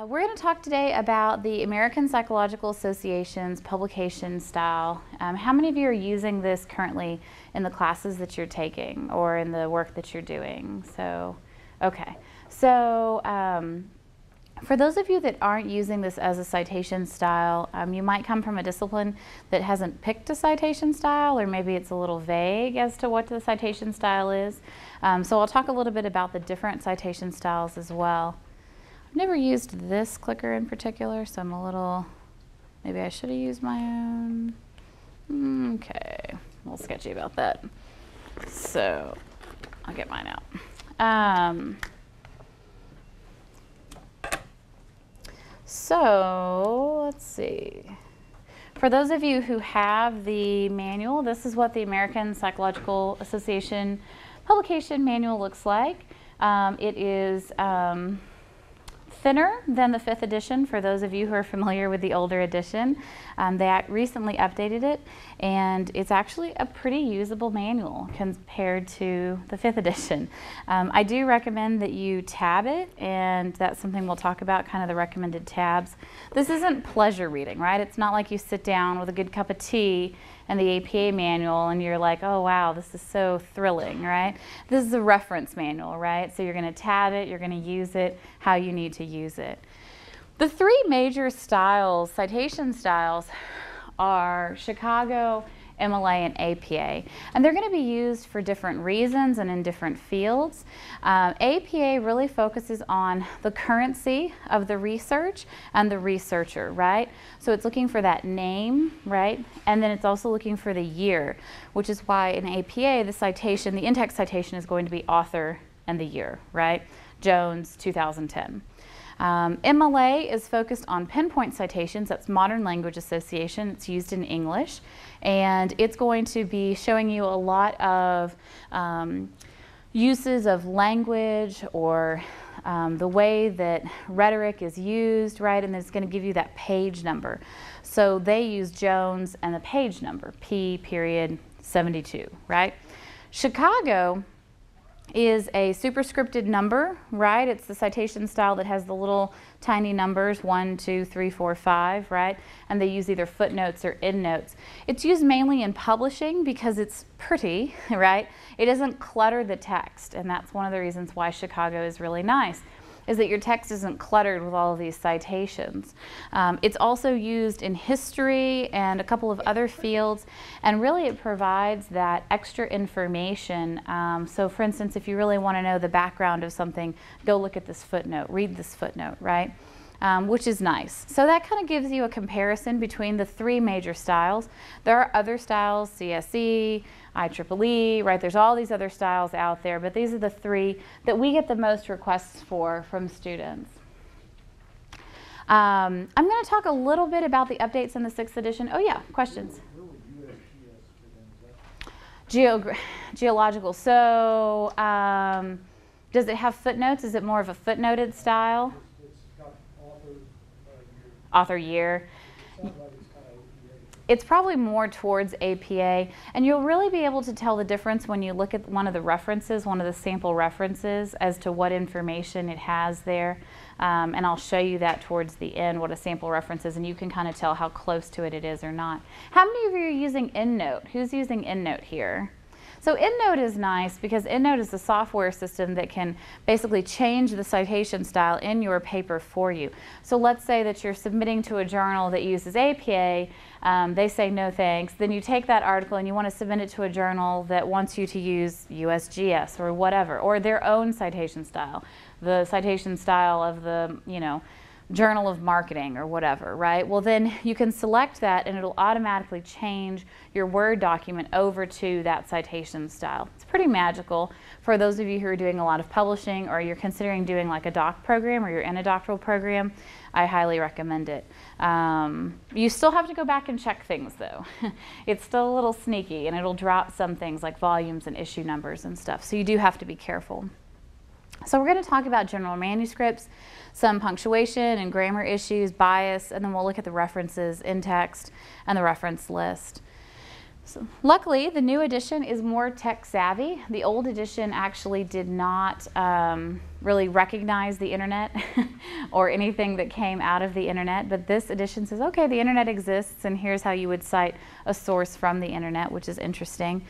We're going to talk today about the American Psychological Association's publication style. How many of you are using this currently in the classes that you're taking or in the work that you're doing? So, okay. So, for those of you that aren't using this as a citation style, you might come from a discipline that hasn't picked a citation style, or maybe it's a little vague as to what the citation style is. So I'll talk a little bit about the different citation styles as well. I've never used this clicker in particular, so I'm a little, maybe I should have used my own. Okay, a little sketchy about that. So I'll get mine out. So let's see. For those of you who have the manual, this is what the American Psychological Association publication manual looks like. It is thinner than the 5th edition for those of you who are familiar with the older edition. They recently updated it, and it's actually a pretty usable manual compared to the 5th edition. I do recommend that you tab it, and that's something we'll talk about, kind of the recommended tabs. This isn't pleasure reading, right? It's not like you sit down with a good cup of tea and the APA manual and you're like, oh wow, this is so thrilling, right? This is a reference manual, right? So you're going to tab it, you're going to use it how you need to use it. The 3 major styles, citation styles, are Chicago, MLA, and APA. And they're going to be used for different reasons and in different fields. APA really focuses on the currency of the research and the researcher, right? So it's looking for that name, right? And then it's also looking for the year, which is why in APA, the citation, the in-text citation is going to be author and the year, right? Jones, 2010. MLA is focused on pinpoint citations. That's Modern Language Association. It's used in English, and it's going to be showing you a lot of uses of language or the way that rhetoric is used, right? And it's going to give you that page number. So they use Jones and the page number, P.72, right? Chicago is a superscripted number, right? It's the citation style that has the little tiny numbers, 1, 2, 3, 4, 5, right? And they use either footnotes or endnotes. It's used mainly in publishing because it's pretty, right? It doesn't clutter the text, and that's one of the reasons why Chicago is really nice, is that your text isn't cluttered with all of these citations. It's also used in history and a couple of other fields, and really it provides that extra information. So for instance, if you really want to know the background of something, go look at this footnote, read this footnote, right? Which is nice. So that kind of gives you a comparison between the 3 major styles. There are other styles, CSE, IEEE, right? There's all these other styles out there, but these are the 3 that we get the most requests for from students. I'm going to talk a little bit about the updates in the 6th edition. Oh yeah, questions? Geological. So does it have footnotes? Is it more of a footnoted style? Author year. It's probably more towards APA, and you'll really be able to tell the difference when you look at one of the references, one of the sample references, as to what information it has there. And I'll show you that towards the end, what a sample reference is, and you can kind of tell how close to it is or not. How many of you are using EndNote? Who's using EndNote here? So EndNote is nice because EndNote is a software system that can basically change the citation style in your paper for you. So let's say that you're submitting to a journal that uses APA, they say no thanks, then you take that article and you want to submit it to a journal that wants you to use USGS or whatever, or their own citation style, the citation style of the, you know, Journal of Marketing or whatever, right? Well, then you can select that and it'll automatically change your Word document over to that citation style. It's pretty magical for those of you who are doing a lot of publishing, or you're considering doing like a doc program, or you're in a doctoral program. I highly recommend it. You still have to go back and check things though. It's still a little sneaky, and it'll drop some things like volumes and issue numbers and stuff, so you do have to be careful. So we're going to talk about general manuscripts, some punctuation and grammar issues, bias, and then we'll look at the references in text and the reference list. So, luckily, the new edition is more tech savvy. The old edition actually did not really recognize the internet or anything that came out of the internet, but this edition says, okay, the internet exists and here's how you would cite a source from the internet, which is interesting.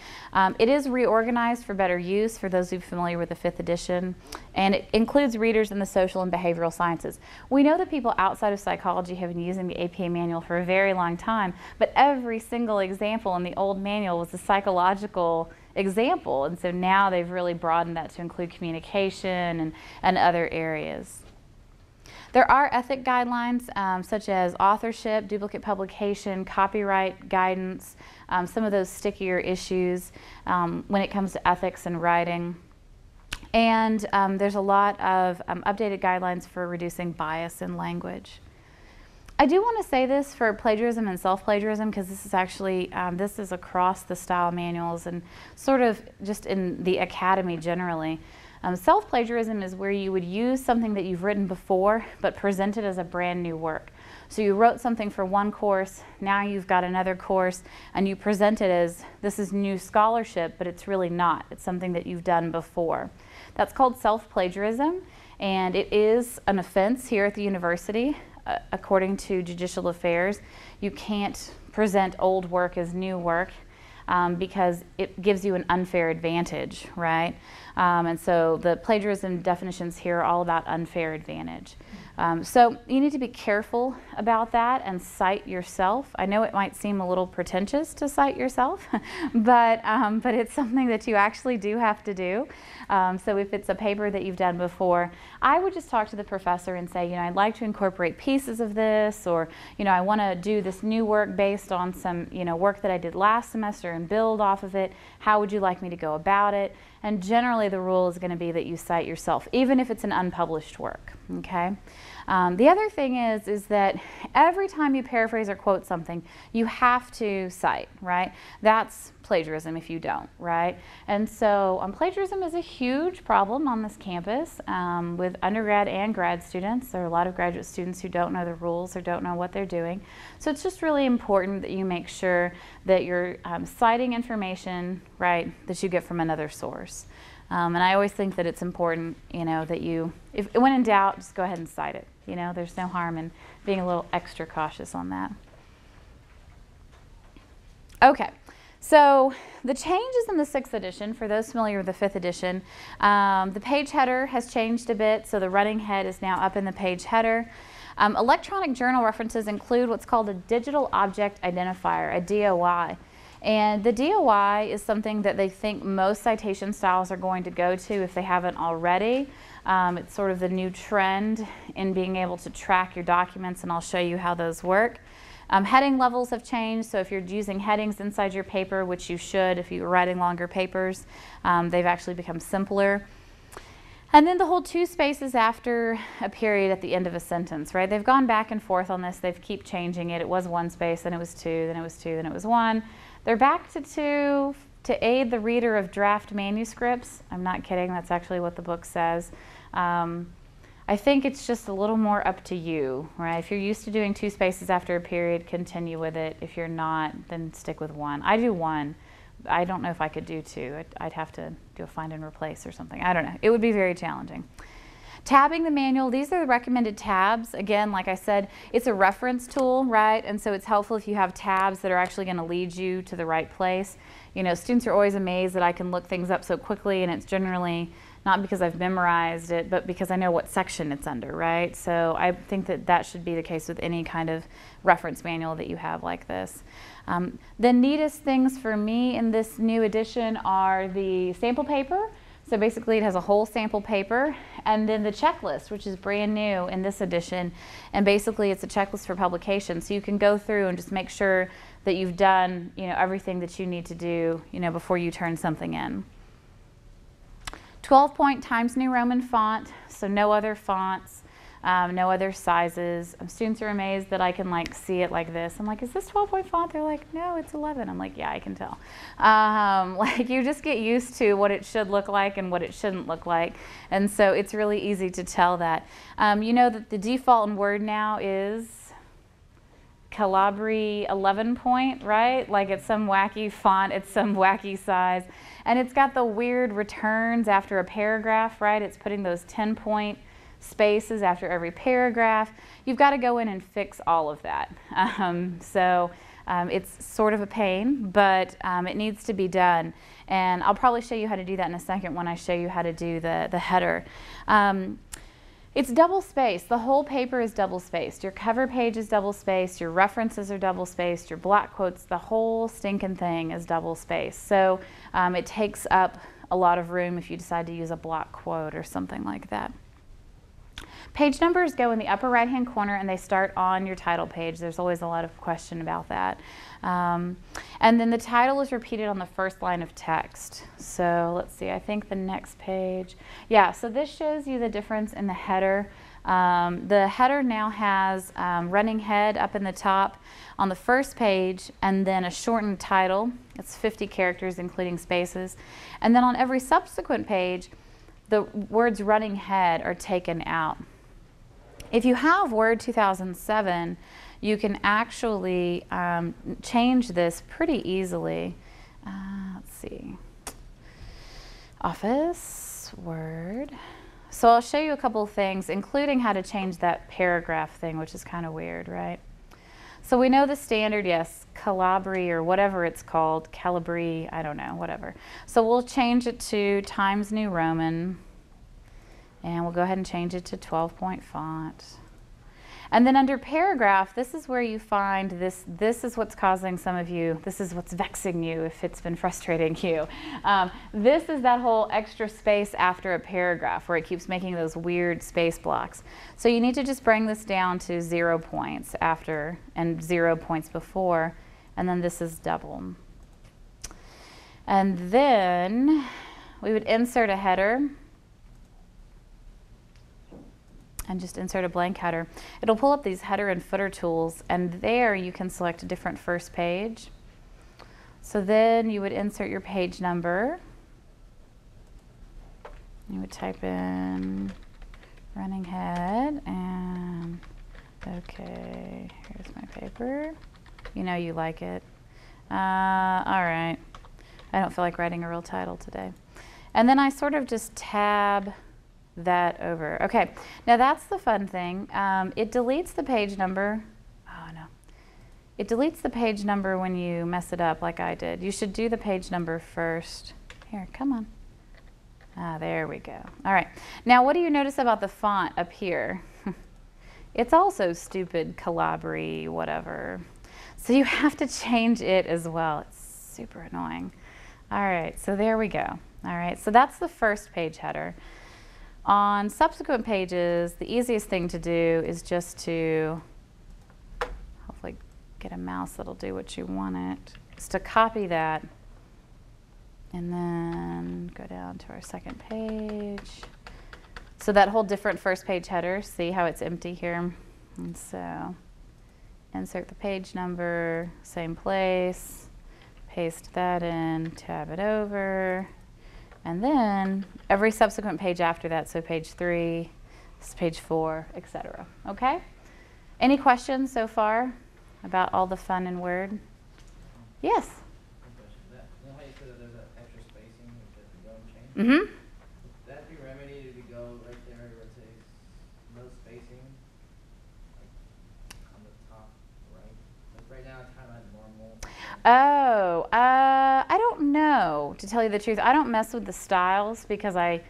It is reorganized for better use for those who are familiar with the 5th edition, and it includes readers in the social and behavioral sciences. We know that people outside of psychology have been using the APA manual for a very long time, but every single example in the old manual was a psychological example, and so now they've really broadened that to include communication and other areas. There are ethic guidelines such as authorship, duplicate publication, copyright guidance, some of those stickier issues when it comes to ethics and writing. And there's a lot of updated guidelines for reducing bias in language. I do want to say this for plagiarism and self-plagiarism, because this is actually, this is across the style manuals and sort of just in the academy generally. Self-plagiarism is where you would use something that you've written before but present it as a brand new work. So you wrote something for one course, now you've got another course, and you present it as this is new scholarship, but it's really not. It's something that you've done before. That's called self-plagiarism, and it is an offense here at the university. According to Judicial Affairs, you can't present old work as new work because it gives you an unfair advantage, right? And so the plagiarism definitions here are all about unfair advantage. So you need to be careful about that and cite yourself. I know it might seem a little pretentious to cite yourself, but it's something that you actually do have to do. So if it's a paper that you've done before, I would just talk to the professor and say, you know, I'd like to incorporate pieces of this, or, you know, I want to do this new work based on some, you know, work that I did last semester and build off of it. How would you like me to go about it? And generally the rule is going to be that you cite yourself, even if it's an unpublished work, okay? The other thing is that every time you paraphrase or quote something, you have to cite, right? That's plagiarism if you don't, right? And so plagiarism is a huge problem on this campus with undergrad and grad students. There are a lot of graduate students who don't know the rules or don't know what they're doing. So it's just really important that you make sure that you're citing information, right, that you get from another source. And I always think that it's important, you know, that you, when in doubt, just go ahead and cite it. You know, there's no harm in being a little extra cautious on that. Okay, so the changes in the 6th edition, for those familiar with the 5th edition, the page header has changed a bit, so the running head is now up in the page header. Electronic journal references include what's called a digital object identifier, a DOI. And the DOI is something that they think most citation styles are going to go to if they haven't already. It's sort of the new trend in being able to track your documents, and I'll show you how those work. Heading levels have changed, so if you're using headings inside your paper, which you should if you're writing longer papers, they've actually become simpler. And then the whole 2 spaces after a period at the end of a sentence, right? They've gone back and forth on this. They've keep changing it. It was 1 space, then it was 2, then it was 2, then it was 1. They're back to 2 to aid the reader of draft manuscripts. I'm not kidding. That's actually what the book says. I think it's just a little more up to you, right? If you're used to doing 2 spaces after a period, continue with it. If you're not, then stick with 1. I do 1. I don't know if I could do 2. I'd have to do a find and replace or something. I don't know. It would be very challenging. Tabbing the manual, these are the recommended tabs. Again, like I said, it's a reference tool, right? And so it's helpful if you have tabs that are actually going to lead you to the right place. You know, students are always amazed that I can look things up so quickly, and it's generally not because I've memorized it, but because I know what section it's under, right? So I think that that should be the case with any kind of reference manual that you have like this. The neatest things for me in this new edition are the sample paper. So basically it has a whole sample paper, and then the checklist, which is brand new in this edition, and basically it's a checklist for publication. So you can go through and just make sure that you've done, you know, everything that you need to do, you know, before you turn something in. 12-point Times New Roman font, so no other fonts, no other sizes. Students are amazed that I can like see it like this. I'm like, is this 12-point font? They're like, no, it's 11. I'm like, yeah, I can tell. Like you just get used to what it should look like and what it shouldn't look like. And so it's really easy to tell that. You know that the default in Word now is Calabri 11 point, right? Like it's some wacky font, it's some wacky size. And it's got the weird returns after a paragraph, right? It's putting those 10-point spaces after every paragraph. You've got to go in and fix all of that. It's sort of a pain, but it needs to be done. And I'll probably show you how to do that in a second when I show you how to do the header. It's double spaced. The whole paper is double spaced. Your cover page is double spaced. Your references are double spaced. Your block quotes, the whole stinking thing is double spaced. So it takes up a lot of room if you decide to use a block quote or something like that. Page numbers go in the upper right-hand corner and they start on your title page. There's always a lot of question about that. And then the title is repeated on the first line of text. So let's see, I think the next page. Yeah, so this shows you the difference in the header. The header now has running head up in the top on the first page and then a shortened title. It's 50 characters including spaces. And then on every subsequent page, the words running head are taken out. If you have Word 2007, you can actually change this pretty easily. Let's see. Office, Word. So I'll show you a couple of things, including how to change that paragraph thing, which is kind of weird, right? So we know the standard, yes, Calabri or whatever it's called, Calabri, I don't know, whatever. So we'll change it to Times New Roman. And we'll go ahead and change it to 12-point font. And then under paragraph, this is where you find this. This is what's causing some of you, this is what's vexing you if it's been frustrating you. This is that whole extra space after a paragraph where it keeps making those weird space blocks. So you need to just bring this down to 0 points after and 0 points before. And then this is double. And then we would insert a header. And just insert a blank header. It'll pull up these header and footer tools, and there you can select a different first page. So then you would insert your page number. You would type in running head and okay, here's my paper. You know you like it. All right. I don't feel like writing a real title today. And then I sort of just tab that over. Okay, now that's the fun thing. It deletes the page number. Oh no. It deletes the page number when you mess it up like I did. You should do the page number first. Here, come on. There we go. All right. Now what do you notice about the font up here? It's also stupid Calabri, whatever. So you have to change it as well. It's super annoying. All right, so there we go. All right, so that's the first page header. On subsequent pages, the easiest thing to do is just to hopefully get a mouse that'll do what you want it. Is to copy that and then go down to our second page. So that whole different first page header, see how it's empty here? And so insert the page number, same place, paste that in, tab it over. And then every subsequent page after that, so page 3, this is page 4, etc. Okay? Any questions so far about all the fun in Word? Yes? You know how you said that there's that extra spacing that you don't change? Mm-hmm. Would that be remedied if you go right there where it says no spacing, like on the top right? Like right now it's kind of like normal. Oh, I don't know, to tell you the truth. I don't mess with the styles because I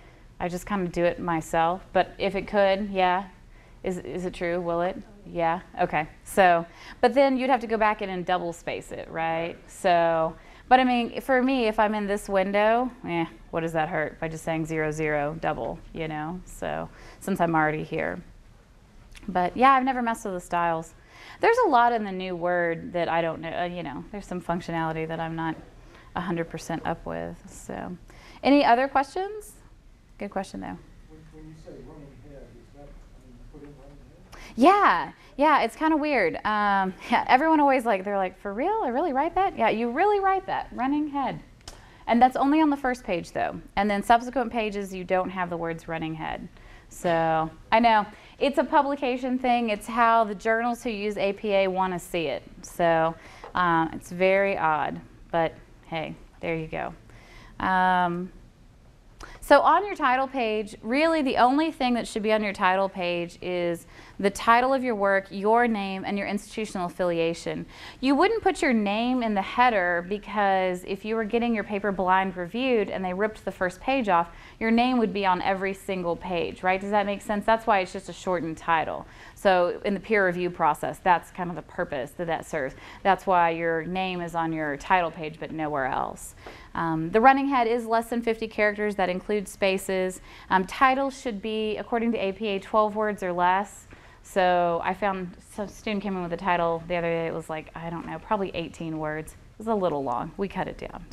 just kind of do it myself. But if it could, yeah. Is it true? Will it? Yeah. Okay. So, but then you'd have to go back in and double space it, right? So, but I mean, for me, if I'm in this window, what does that hurt by just saying 0, 0, double, you know? So, since I'm already here. But yeah, I've never messed with the styles. There's a lot in the new Word that I don't know, you know, there's some functionality that I'm not 100% up with. So, any other questions? Good question though. When you say running head, is that, put in running head? Yeah, it's kind of weird. Yeah, everyone always they're like, for real? I really write that? Yeah, you really write that, running head. And that's only on the first page though. And then subsequent pages, you don't have the words running head. So, I know, it's a publication thing. It's how the journals who use APA want to see it. So it's very odd, but hey, there you go. So on your title page, really the only thing that should be on your title page is the title of your work, your name, and your institutional affiliation. You wouldn't put your name in the header because if you were getting your paper blind reviewed and they ripped the first page off, your name would be on every single page, right? Does that make sense? That's why it's just a shortened title. So in the peer review process, that's kind of the purpose that that serves. That's why your name is on your title page but nowhere else. The running head is less than 50 characters. That includes spaces. Titles should be, according to APA, 12 words or less. So I found some student came in with a title the other day. It was like, I don't know, probably 18 words. It was a little long. We cut it down.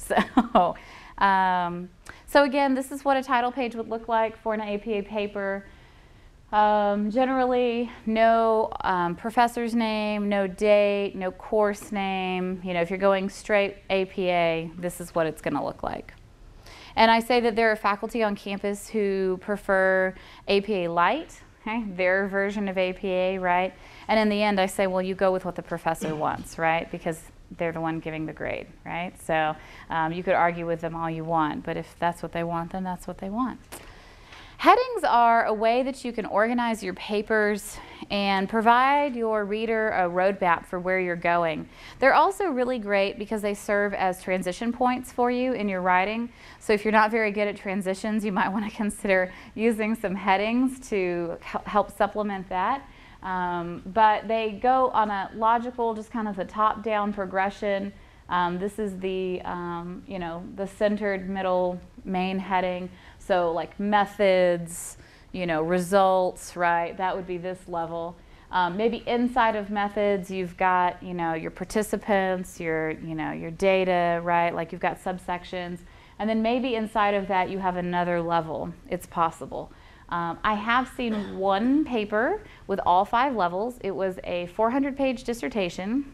So again, this is what a title page would look like for an APA paper. Generally, no professor's name, no date, no course name. You know, if you're going straight APA, this is what it's going to look like. And I say that there are faculty on campus who prefer APA Lite, okay, their version of APA, right? And in the end, I say, well, you go with what the professor wants, right? Because they're the one giving the grade, right? So you could argue with them all you want, but if that's what they want, then that's what they want. Headings are a way that you can organize your papers and provide your reader a roadmap for where you're going. They're also really great because they serve as transition points for you in your writing. So if you're not very good at transitions, you might want to consider using some headings to help supplement that. But they go on a logical, just kind of a top-down progression. This is the, you know, the centered middle main heading. So like methods, you know, results, right? That would be this level. Maybe inside of methods, you've got, you know, your participants, your, you know, your data, right? Like you've got subsections. And then maybe inside of that, you have another level. It's possible. I have seen one paper with all 5 levels. It was a 400-page dissertation.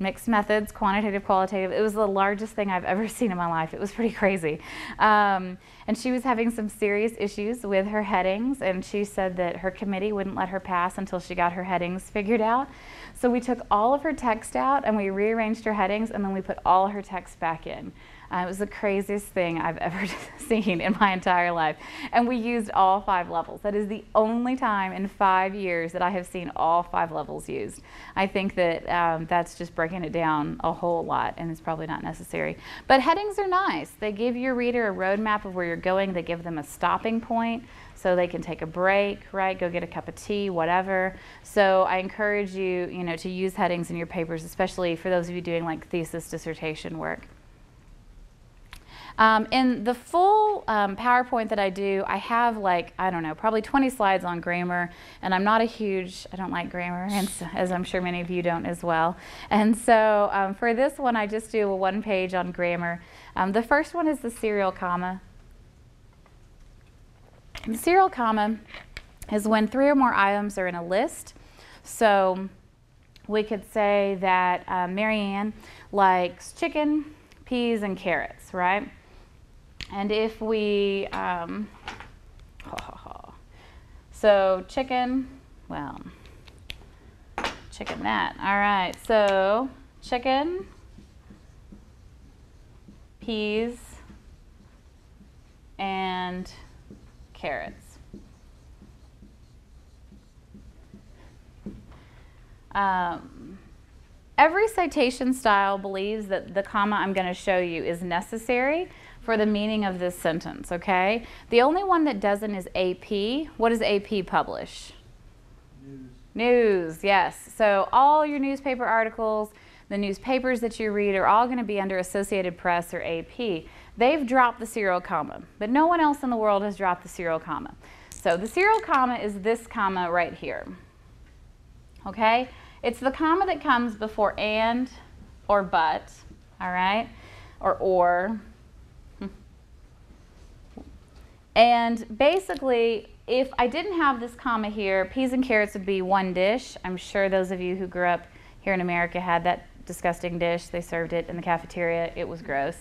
Mixed methods, quantitative, qualitative. It was the largest thing I've ever seen in my life. It was pretty crazy. And she was having some serious issues with her headings, and she said that her committee wouldn't let her pass until she got her headings figured out. So we took all of her text out and we rearranged her headings, and then we put all her text back in. It was the craziest thing I've ever seen in my entire life. And we used all 5 levels. That is the only time in 5 years that I have seen all 5 levels used. I think that that's just breaking it down a whole lot, and it's probably not necessary. But headings are nice. They give your reader a roadmap of where you're going. They give them a stopping point so they can take a break, right? Go get a cup of tea, whatever. So I encourage you, you know, to use headings in your papers, especially for those of you doing like thesis dissertation work. In the full PowerPoint that I do, I have like, I don't know, probably 20 slides on grammar, and I'm not a huge, I don't like grammar, and so, as I'm sure many of you don't as well. And so for this one, I just do a 1-page on grammar. The first one is the serial comma. The serial comma is when 3 or more items are in a list. So we could say that Marianne likes chicken, peas, and carrots, right? And if we, so chicken, well, chicken that. All right, so chicken, peas, and carrots. Every citation style believes that the comma I'm going to show you is necessary for the meaning of this sentence, okay? The only one that doesn't is AP. What does AP publish? News. News, yes. So all your newspaper articles, the newspapers that you read are all going to be under Associated Press or AP. They've dropped the serial comma, but no one else in the world has dropped the serial comma. So the serial comma is this comma right here, okay? It's the comma that comes before and or but, all right, or. And basically, if I didn't have this comma here, peas and carrots would be one dish. I'm sure those of you who grew up here in America had that disgusting dish. They served it in the cafeteria. It was gross.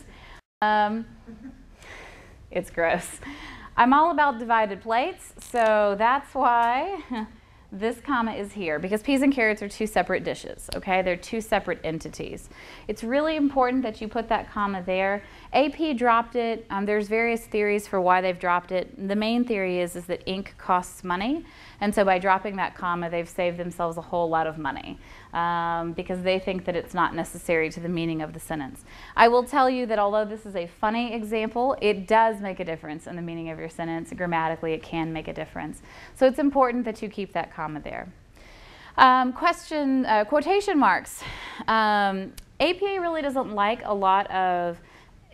It's gross. I'm all about divided plates, so that's why this comma is here because peas and carrots are two separate dishes, okay? They're two separate entities. It's really important that you put that comma there. AP dropped it. There's various theories for why they've dropped it. The main theory is that ink costs money, and so by dropping that comma, they've saved themselves a whole lot of money because they think that it's not necessary to the meaning of the sentence. I will tell you that although this is a funny example, it does make a difference in the meaning of your sentence. Grammatically, it can make a difference. So it's important that you keep that comma there. Quotation marks. APA really doesn't like a lot of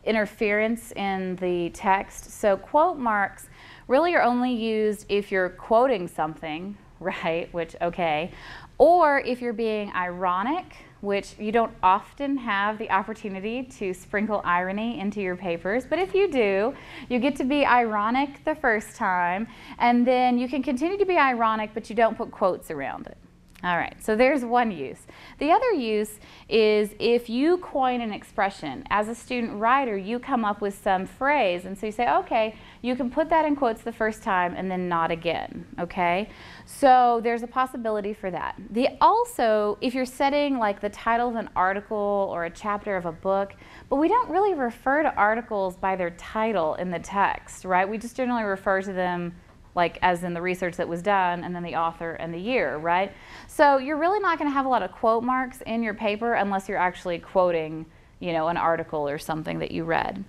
interference in the text. So quote marks really are only used if you're quoting something, right, which, okay, or if you're being ironic, which you don't often have the opportunity to sprinkle irony into your papers, but if you do, you get to be ironic the first time, and then you can continue to be ironic, but you don't put quotes around it. All right, so there's one use. The other use is if you coin an expression. As a student writer, you come up with some phrase, and so you say, okay, you can put that in quotes the first time and then not again, okay? So there's a possibility for that. Also, if you're setting like the title of an article or a chapter of a book, but we don't really refer to articles by their title in the text, right? We just generally refer to them like as in the research that was done, and then the author and the year, right? So you're really not going to have a lot of quote marks in your paper unless you're actually quoting, you know, an article or something that you read.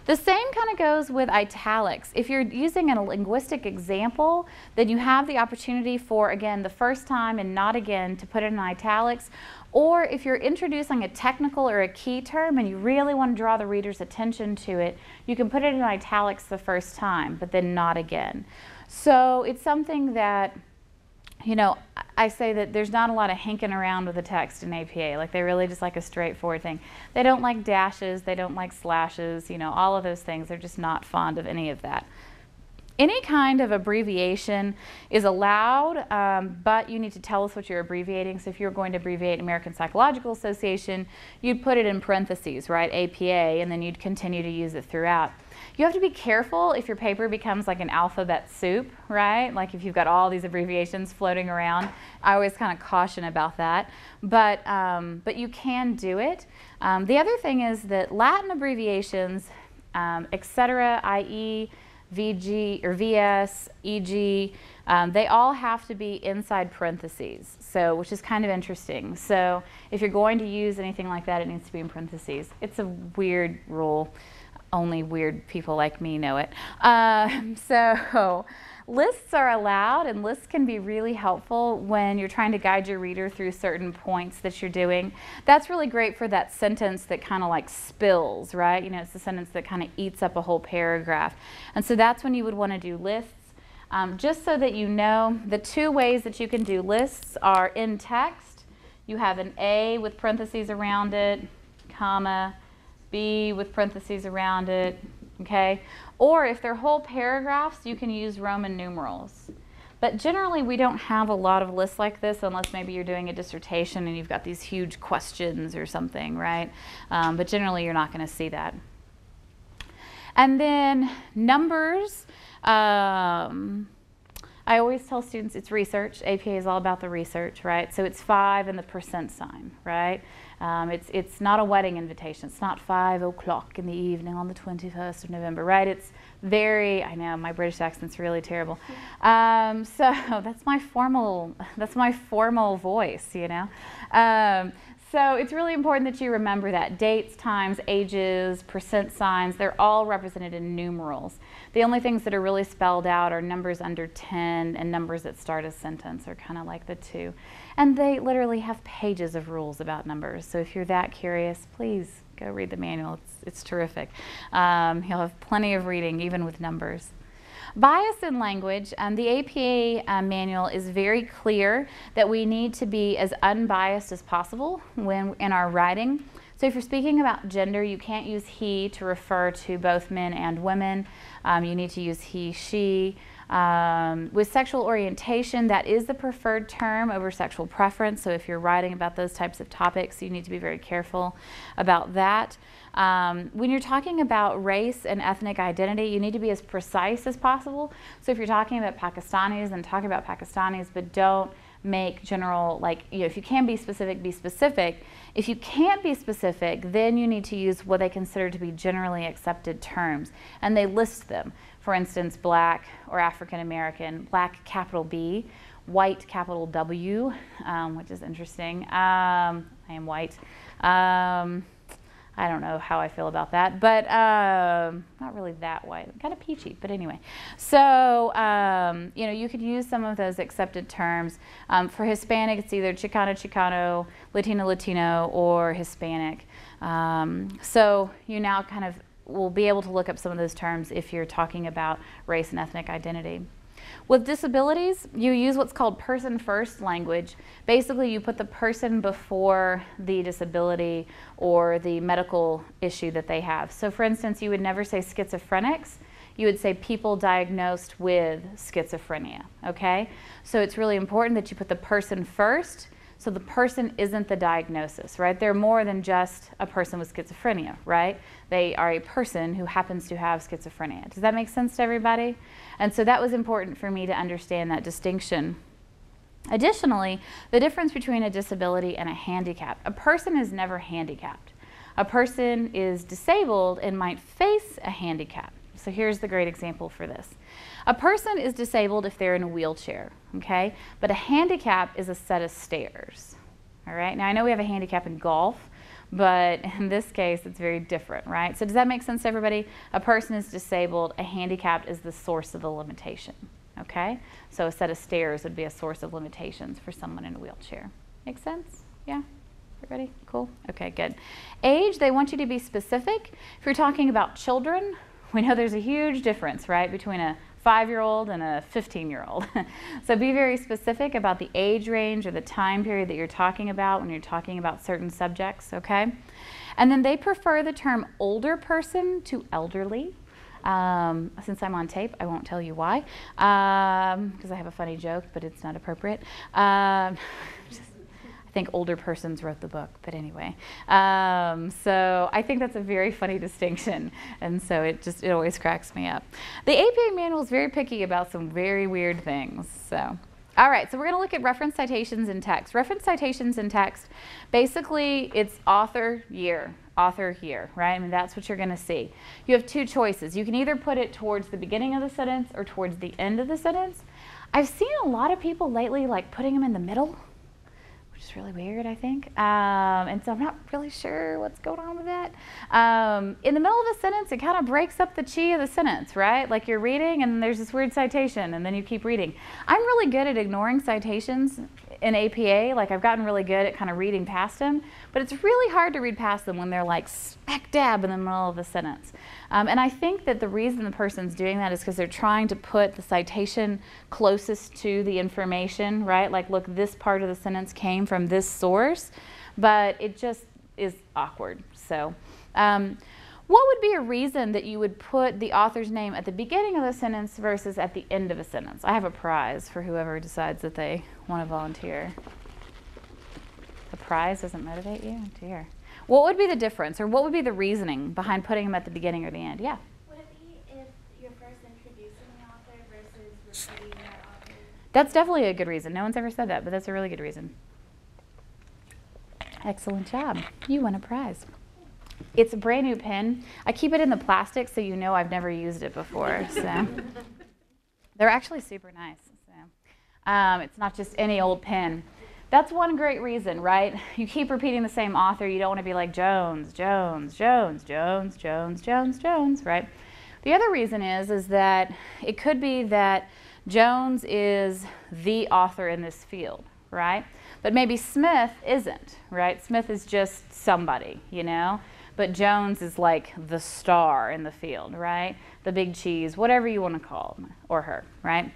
The same kind of goes with italics. If you're using a linguistic example, then you have the opportunity for, again, the first time and not again to put it in italics. Or if you're introducing a technical or a key term and you really want to draw the reader's attention to it, you can put it in italics the first time, but then not again. So it's something that, you know, I say that there's not a lot of hanking around with the text in APA. Like, they really just like a straightforward thing. They don't like dashes, they don't like slashes, you know, all of those things. They're just not fond of any of that. Any kind of abbreviation is allowed, but you need to tell us what you're abbreviating. So if you're going to abbreviate American Psychological Association, you'd put it in parentheses, right, APA, and then you'd continue to use it throughout. You have to be careful if your paper becomes like an alphabet soup, right? Like if you've got all these abbreviations floating around. I always kind of caution about that, but you can do it. The other thing is that Latin abbreviations, etc., i.e., VG or VS, EG, they all have to be inside parentheses, so which is kind of interesting. So if you're going to use anything like that, it needs to be in parentheses. It's a weird rule. Only weird people like me know it. So lists are allowed, and lists can be really helpful when you're trying to guide your reader through certain points that you're doing. That's really great for that sentence that kind of like spills, right? You know, it's the sentence that kind of eats up a whole paragraph. And so that's when you would want to do lists. Just so that you know, the two ways that you can do lists are in text. You have an A with parentheses around it, comma, B with parentheses around it, okay? Or if they're whole paragraphs, you can use Roman numerals. But generally, we don't have a lot of lists like this unless maybe you're doing a dissertation and you've got these huge questions or something, right? But generally, you're not going to see that. And then numbers. I always tell students it's research. APA is all about the research, right? So it's 5 and the percent sign, right? It's not a wedding invitation. It's not 5 o'clock in the evening on the 21st of November, right? It's very, I know, my British accent's really terrible. So that's my formal voice, you know? So it's really important that you remember that. Dates, times, ages, percent signs, they're all represented in numerals. The only things that are really spelled out are numbers under 10 and numbers that start a sentence are kind of like the two. And they literally have pages of rules about numbers. So if you're that curious, please go read the manual. It's terrific. You'll have plenty of reading, even with numbers. Bias in language, the APA manual is very clear that we need to be as unbiased as possible when in our writing. So if you're speaking about gender, you can't use he to refer to both men and women. You need to use he, she. With sexual orientation, that is the preferred term over sexual preference. So if you're writing about those types of topics, you need to be very careful about that. When you're talking about race and ethnic identity, you need to be as precise as possible. So if you're talking about Pakistanis, then talk about Pakistanis, but don't make general, like, if you can be specific, be specific. If you can't be specific, then you need to use what they consider to be generally accepted terms, and they list them. For instance, black or African American, black capital B, white capital W, which is interesting. I am white. I don't know how I feel about that, but not really that white, kind of peachy, but anyway. So, you could use some of those accepted terms. For Hispanic, it's either Chicano, Chicano, Latino, Latino, or Hispanic. So you now kind of will be able to look up some of those terms if you're talking about race and ethnic identity. With disabilities, you use what's called person-first language. Basically, you put the person before the disability or the medical issue that they have. So for instance, you would never say schizophrenics. You would say people diagnosed with schizophrenia, okay? So it's really important that you put the person first, so the person isn't the diagnosis, right? They're more than just a person with schizophrenia, right? They are a person who happens to have schizophrenia. Does that make sense to everybody? And so that was important for me to understand that distinction. Additionally, the difference between a disability and a handicap. A person is never handicapped. A person is disabled and might face a handicap. So here's the great example for this. A person is disabled if they're in a wheelchair, okay? But a handicap is a set of stairs, all right? Now I know we have a handicap in golf, but in this case it's very different, right? So does that make sense to everybody? A person is disabled, a handicap is the source of the limitation, okay? So a set of stairs would be a source of limitations for someone in a wheelchair. Make sense? Yeah? Everybody? Cool? Okay, good. Age, they want you to be specific. If you're talking about children, we know there's a huge difference, right, between a 5-year-old and a 15-year-old. So be very specific about the age range or the time period that you're talking about when you're talking about certain subjects, okay? And then they prefer the term older person to elderly. Since I'm on tape, I won't tell you why, because I have a funny joke, but it's not appropriate. I think older persons wrote the book, but anyway. So I think that's a very funny distinction, and so it always cracks me up. The APA manual is very picky about some very weird things. So, all right, so we're going to look at reference citations in text. Reference citations in text, basically it's author, year, right? I mean, that's what you're going to see. You have two choices. You can either put it towards the beginning of the sentence or towards the end of the sentence. I've seen a lot of people lately like putting them in the middle, which is really weird, I think. And so I'm not really sure what's going on with that. In the middle of a sentence, it kind of breaks up the chi of the sentence, right? Like you're reading and there's this weird citation and then you keep reading. I'm really good at ignoring citations in APA. Like I've gotten really good at kind of reading past them, but it's really hard to read past them when they're like smack dab in the middle of the sentence. And I think that the reason the person's doing that is because they're trying to put the citation closest to the information, right? Like, look, this part of the sentence came from this source, but it just is awkward. So what would be a reason that you would put the author's name at the beginning of the sentence versus at the end of a sentence? I have a prize for whoever decides that they want to volunteer. The prize doesn't motivate you? Dear. What would be the difference, or what would be the reasoning behind putting them at the beginning or the end? Yeah? Would it be if you're first introducing the author versus repeating that author? That's definitely a good reason. No one's ever said that, but that's a really good reason. Excellent job. You won a prize. It's a brand new pen. I keep it in the plastic so you know I've never used it before. So they're actually super nice. So it's not just any old pen. That's one great reason, right? You keep repeating the same author. You don't want to be like Jones, Jones, Jones, Jones, Jones, Jones, Jones, right? The other reason is that it could be that Jones is the author in this field, right? But maybe Smith isn't, right? Smith is just somebody, you know? But Jones is like the star in the field, right? The big cheese, whatever you want to call him or her, right?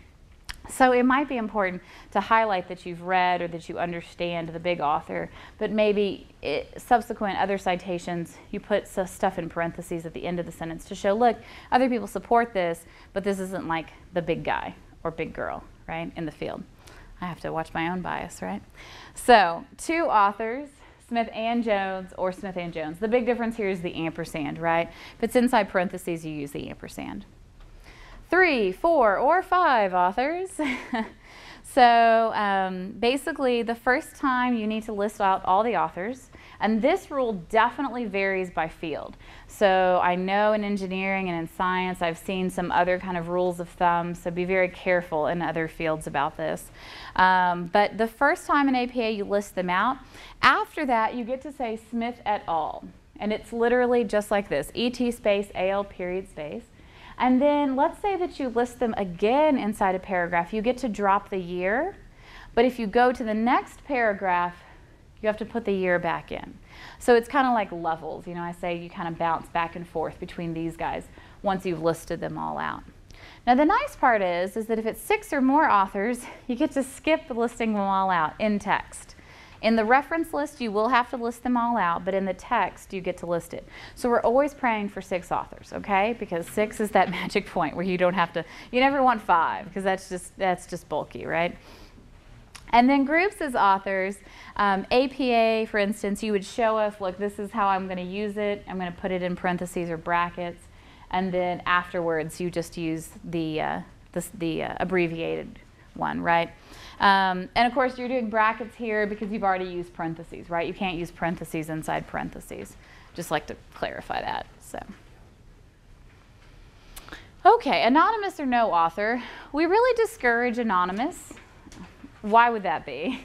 So it might be important to highlight that you've read or that you understand the big author, but maybe subsequent other citations, you put stuff in parentheses at the end of the sentence to show, look, other people support this, but this isn't like the big guy or big girl, right, in the field. I have to watch my own bias, right? So 2 authors, Smith and Jones or Smith and Jones. The big difference here is the ampersand, right? If it's inside parentheses, you use the ampersand. 3, 4, or 5 authors. So basically, the first time you need to list out all the authors, and this rule definitely varies by field. So I know in engineering and in science, I've seen some other kind of rules of thumb, so be very careful in other fields about this. But the first time in APA, you list them out. After that, you get to say Smith et al. And it's literally just like this, ET space, AL period space. And then let's say that you list them again inside a paragraph. You get to drop the year, but if you go to the next paragraph, you have to put the year back in. So it's kind of like levels. You know, I say you kind of bounce back and forth between these guys once you've listed them all out. Now the nice part is that if it's 6 or more authors, you get to skip listing them all out in text. In the reference list, you will have to list them all out, but in the text, you get to list it. So we're always praying for 6 authors, okay? Because 6 is that magic point where you don't have to, you never want 5, because that's just bulky, right? And then groups as authors, APA, for instance, you would show us, look, this is how I'm going to use it. I'm going to put it in parentheses or brackets. And then afterwards, you just use the abbreviated one, right? And of course, you're doing brackets here because you've already used parentheses, right? You can't use parentheses inside parentheses. Just like to clarify that. So, okay, anonymous or no author. We really discourage anonymous. Why would that be?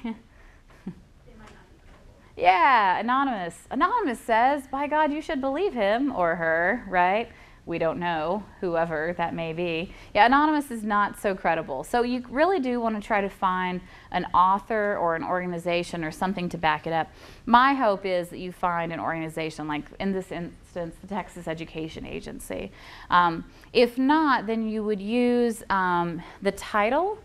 Yeah, anonymous. Anonymous says, by God, you should believe him or her, right? We don't know, whoever that may be. Yeah, anonymous is not so credible. So you really do want to try to find an author or an organization or something to back it up. My hope is that you find an organization, like in this instance, the Texas Education Agency. If not, then you would use the title,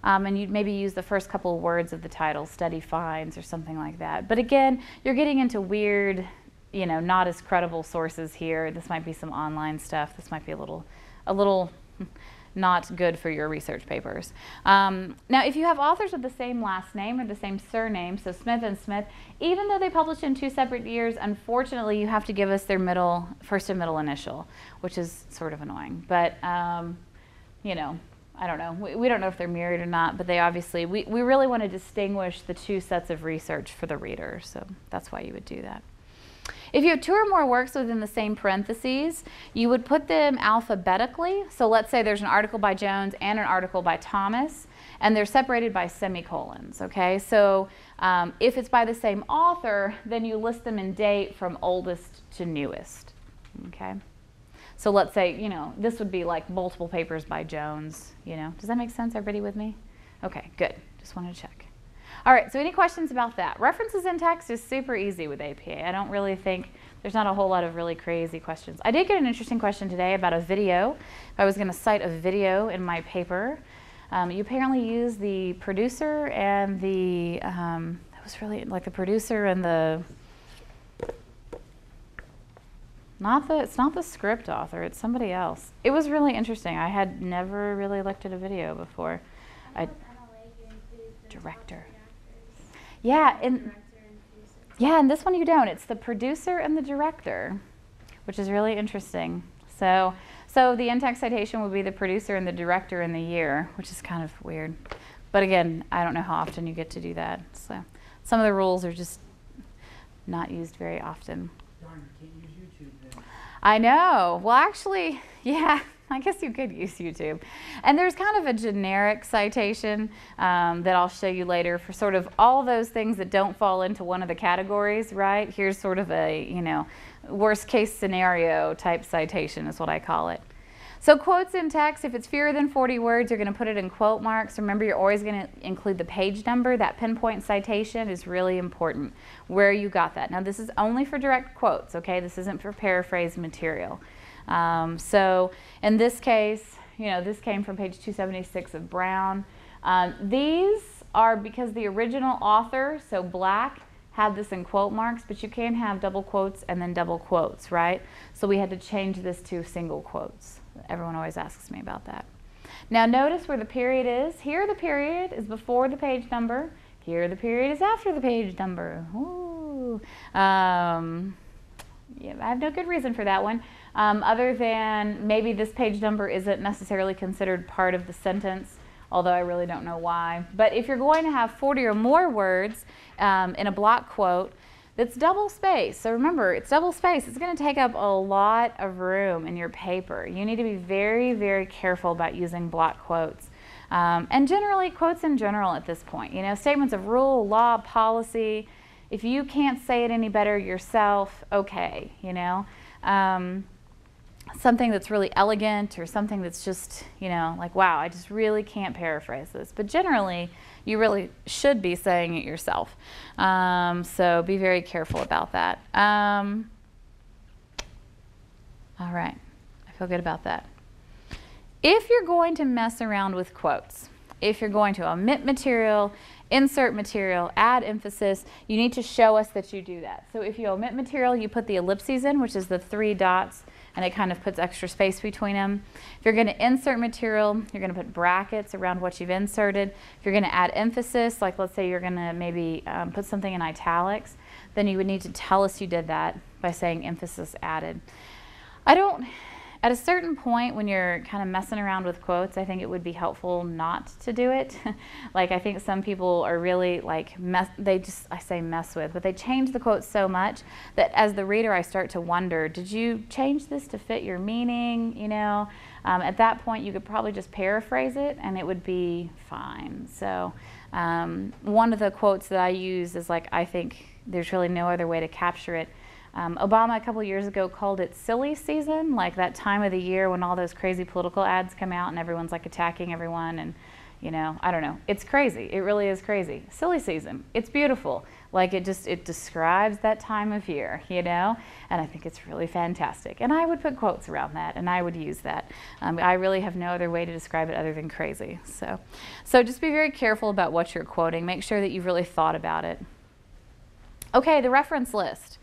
and you'd maybe use the first couple of words of the title, study finds or something like that. But again, you're getting into weird, you know, not as credible sources here. This might be some online stuff. This might be a little not good for your research papers. Now, if you have authors with the same last name or the same surname, so Smith and Smith, even though they published in 2 separate years, unfortunately, you have to give us their first and middle initial, which is sort of annoying. But, you know, I don't know. We don't know if they're married or not, but they obviously, we really want to distinguish the 2 sets of research for the reader, so that's why you would do that. If you have 2 or more works within the same parentheses, you would put them alphabetically. So let's say there's an article by Jones and an article by Thomas, and they're separated by semicolons, okay? So if it's by the same author, then you list them in date from oldest to newest, okay? So let's say, you know, this would be like multiple papers by Jones, you know. Does that make sense? Everybody with me? Okay, good. Just wanted to check. All right, so any questions about that? References in text is super easy with APA. I don't really think, there's not a whole lot of really crazy questions. I did get an interesting question today about a video. If I was going to cite a video in my paper, you apparently use the producer and the, it was really like the producer and the, it's not the script author, it's somebody else. It was really interesting. I had never really looked at a video before. Director. Yeah, and this one you don't. It's the producer and the director, which is really interesting. So the in-text citation would be the producer and the director in the year, which is kind of weird. But again, I don't know how often you get to do that. So some of the rules are just not used very often. Darn, you can't use YouTube then. I know. Well, actually, yeah. I guess you could use YouTube. And there's kind of a generic citation that I'll show you later for sort of all those things that don't fall into one of the categories, right? Here's sort of a, you know, worst case scenario type citation is what I call it. So quotes in text, if it's fewer than 40 words, you're going to put it in quote marks. Remember, you're always going to include the page number. That pinpoint citation is really important, where you got that. Now, this is only for direct quotes, okay? This isn't for paraphrase material. So in this case, you know, this came from page 276 of Brown. These are because the original author, so Black, had this in quote marks, but you can have double quotes and then double quotes, right? So we had to change this to single quotes. Everyone always asks me about that. Now notice where the period is. Here the period is before the page number. Here the period is after the page number. Ooh. Yeah, I have no good reason for that one, other than maybe this page number isn't necessarily considered part of the sentence, although I really don't know why. But if you're going to have 40 or more words in a block quote, that's double space. So remember, it's double space. It's going to take up a lot of room in your paper. You need to be very, very careful about using block quotes. And generally, quotes in general at this point. You know, statements of rule, law, policy. If you can't say it any better yourself, okay, you know. Something that's really elegant or something that's just, you know, like, wow, I just really can't paraphrase this. But generally, you really should be saying it yourself. So be very careful about that. All right, I feel good about that. If you're going to mess around with quotes, if you're going to omit material, insert material, add emphasis, you need to show us that you do that. So if you omit material, you put the ellipses in, which is the 3 dots, and it kind of puts extra space between them. If you're going to insert material, you're going to put brackets around what you've inserted. If you're going to add emphasis, like let's say you're going to maybe put something in italics, then you would need to tell us you did that by saying emphasis added. At a certain point when you're kind of messing around with quotes, I think it would be helpful not to do it. Like I think some people are really like, I say mess with, but they change the quotes so much that as the reader I start to wonder, did you change this to fit your meaning, you know? At that point you could probably just paraphrase it and it would be fine. So one of the quotes that I use is like, I think there's really no other way to capture it. Obama a couple years ago called it silly season, like that time of the year when all those crazy political ads come out and everyone's like attacking everyone and, you know, I don't know. It's crazy. It really is crazy. Silly season. It's beautiful. Like it describes that time of year, you know, and I think it's really fantastic. And I would put quotes around that and I would use that. I really have no other way to describe it other than crazy. So just be very careful about what you're quoting. Make sure that you've really thought about it. Okay, the reference list.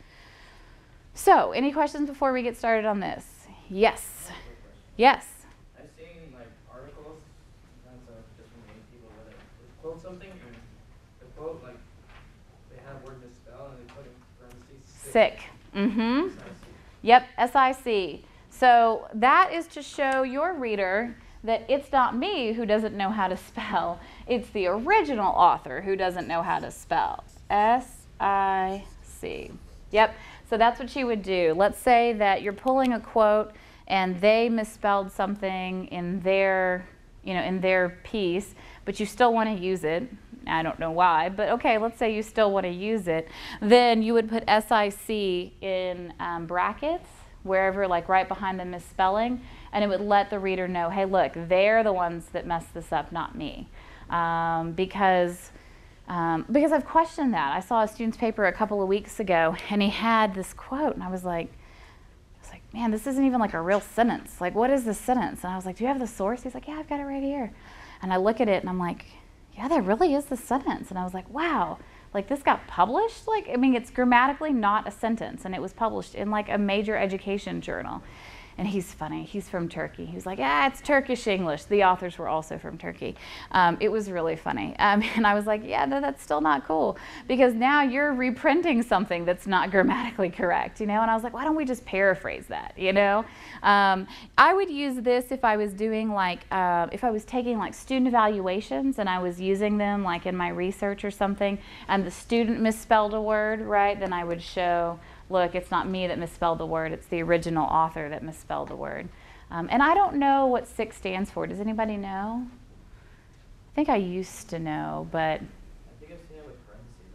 So, any questions before we get started on this? Yes. Yes. I've seen like articles, sometimes just from people where they quote something and the quote like they have word misspelled and they put in parentheses sick. Mm-hmm. Yep, SIC. So that is to show your reader that it's not me who doesn't know how to spell. It's the original author who doesn't know how to spell. SIC. Yep. So that's what you would do. Let's say that you're pulling a quote and they misspelled something in their, you know, in their piece, but you still want to use it. I don't know why, but okay, let's say you still want to use it. Then you would put SIC in brackets, wherever, like right behind the misspelling, and it would let the reader know, hey, look, they're the ones that messed this up, not me. Because I've questioned that. I saw a student's paper a couple of weeks ago, and he had this quote, and I was like, man, this isn't even like a real sentence. Like, what is this sentence? And I was like, do you have the source? He's like, yeah, I've got it right here. And I look at it, and I'm like, yeah, that really is the sentence. And I was like, wow, like this got published? Like, I mean, it's grammatically not a sentence, and it was published in like a major education journal. And he's funny. He's from Turkey. He was like, it's Turkish English. The authors were also from Turkey. It was really funny. And I was like, yeah, no, that's still not cool. Because now you're reprinting something that's not grammatically correct, you know? And I was like, why don't we just paraphrase that, you know? I would use this if I was doing like, if I was taking like student evaluations and I was using them like in my research or something, and the student misspelled a word, right? Then I would show, look, it's not me that misspelled the word, it's the original author that misspelled the word. And I don't know what SIC stands for. Does anybody know? I think I used to know, but... I think I've seen it with parentheses.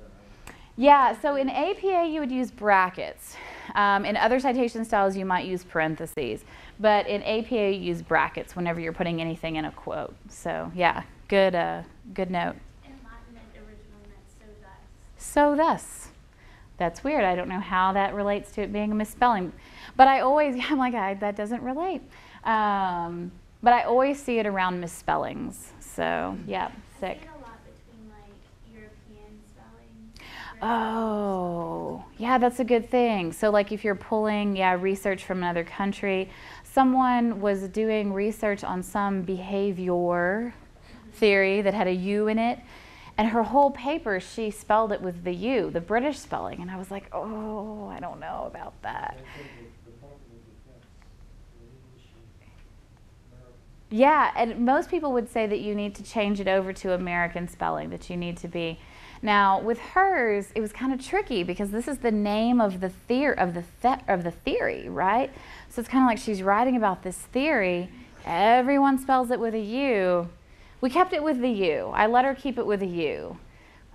Yeah, so in APA you would use brackets. In other citation styles you might use parentheses. But in APA you use brackets whenever you're putting anything in a quote. So yeah, good note. In Latin it originally meant so thus. So thus. That's weird. I don't know how that relates to it being a misspelling. But I'm like, that doesn't relate. But I always see it around misspellings. So, yeah. Sick. I see it a lot between like European spelling. Oh, yeah, that's a good thing. So like if you're pulling, yeah, research from another country, someone was doing research on some behavior theory that had a U in it, and her whole paper, she spelled it with the U, the British spelling, and I was like, oh, I don't know about that. Yeah, and most people would say that you need to change it over to American spelling, that you need to be. Now, with hers, it was kind of tricky because this is the name of the theory, right? So it's kind of like she's writing about this theory. Everyone spells it with a U. We kept it with the U. I let her keep it with a U.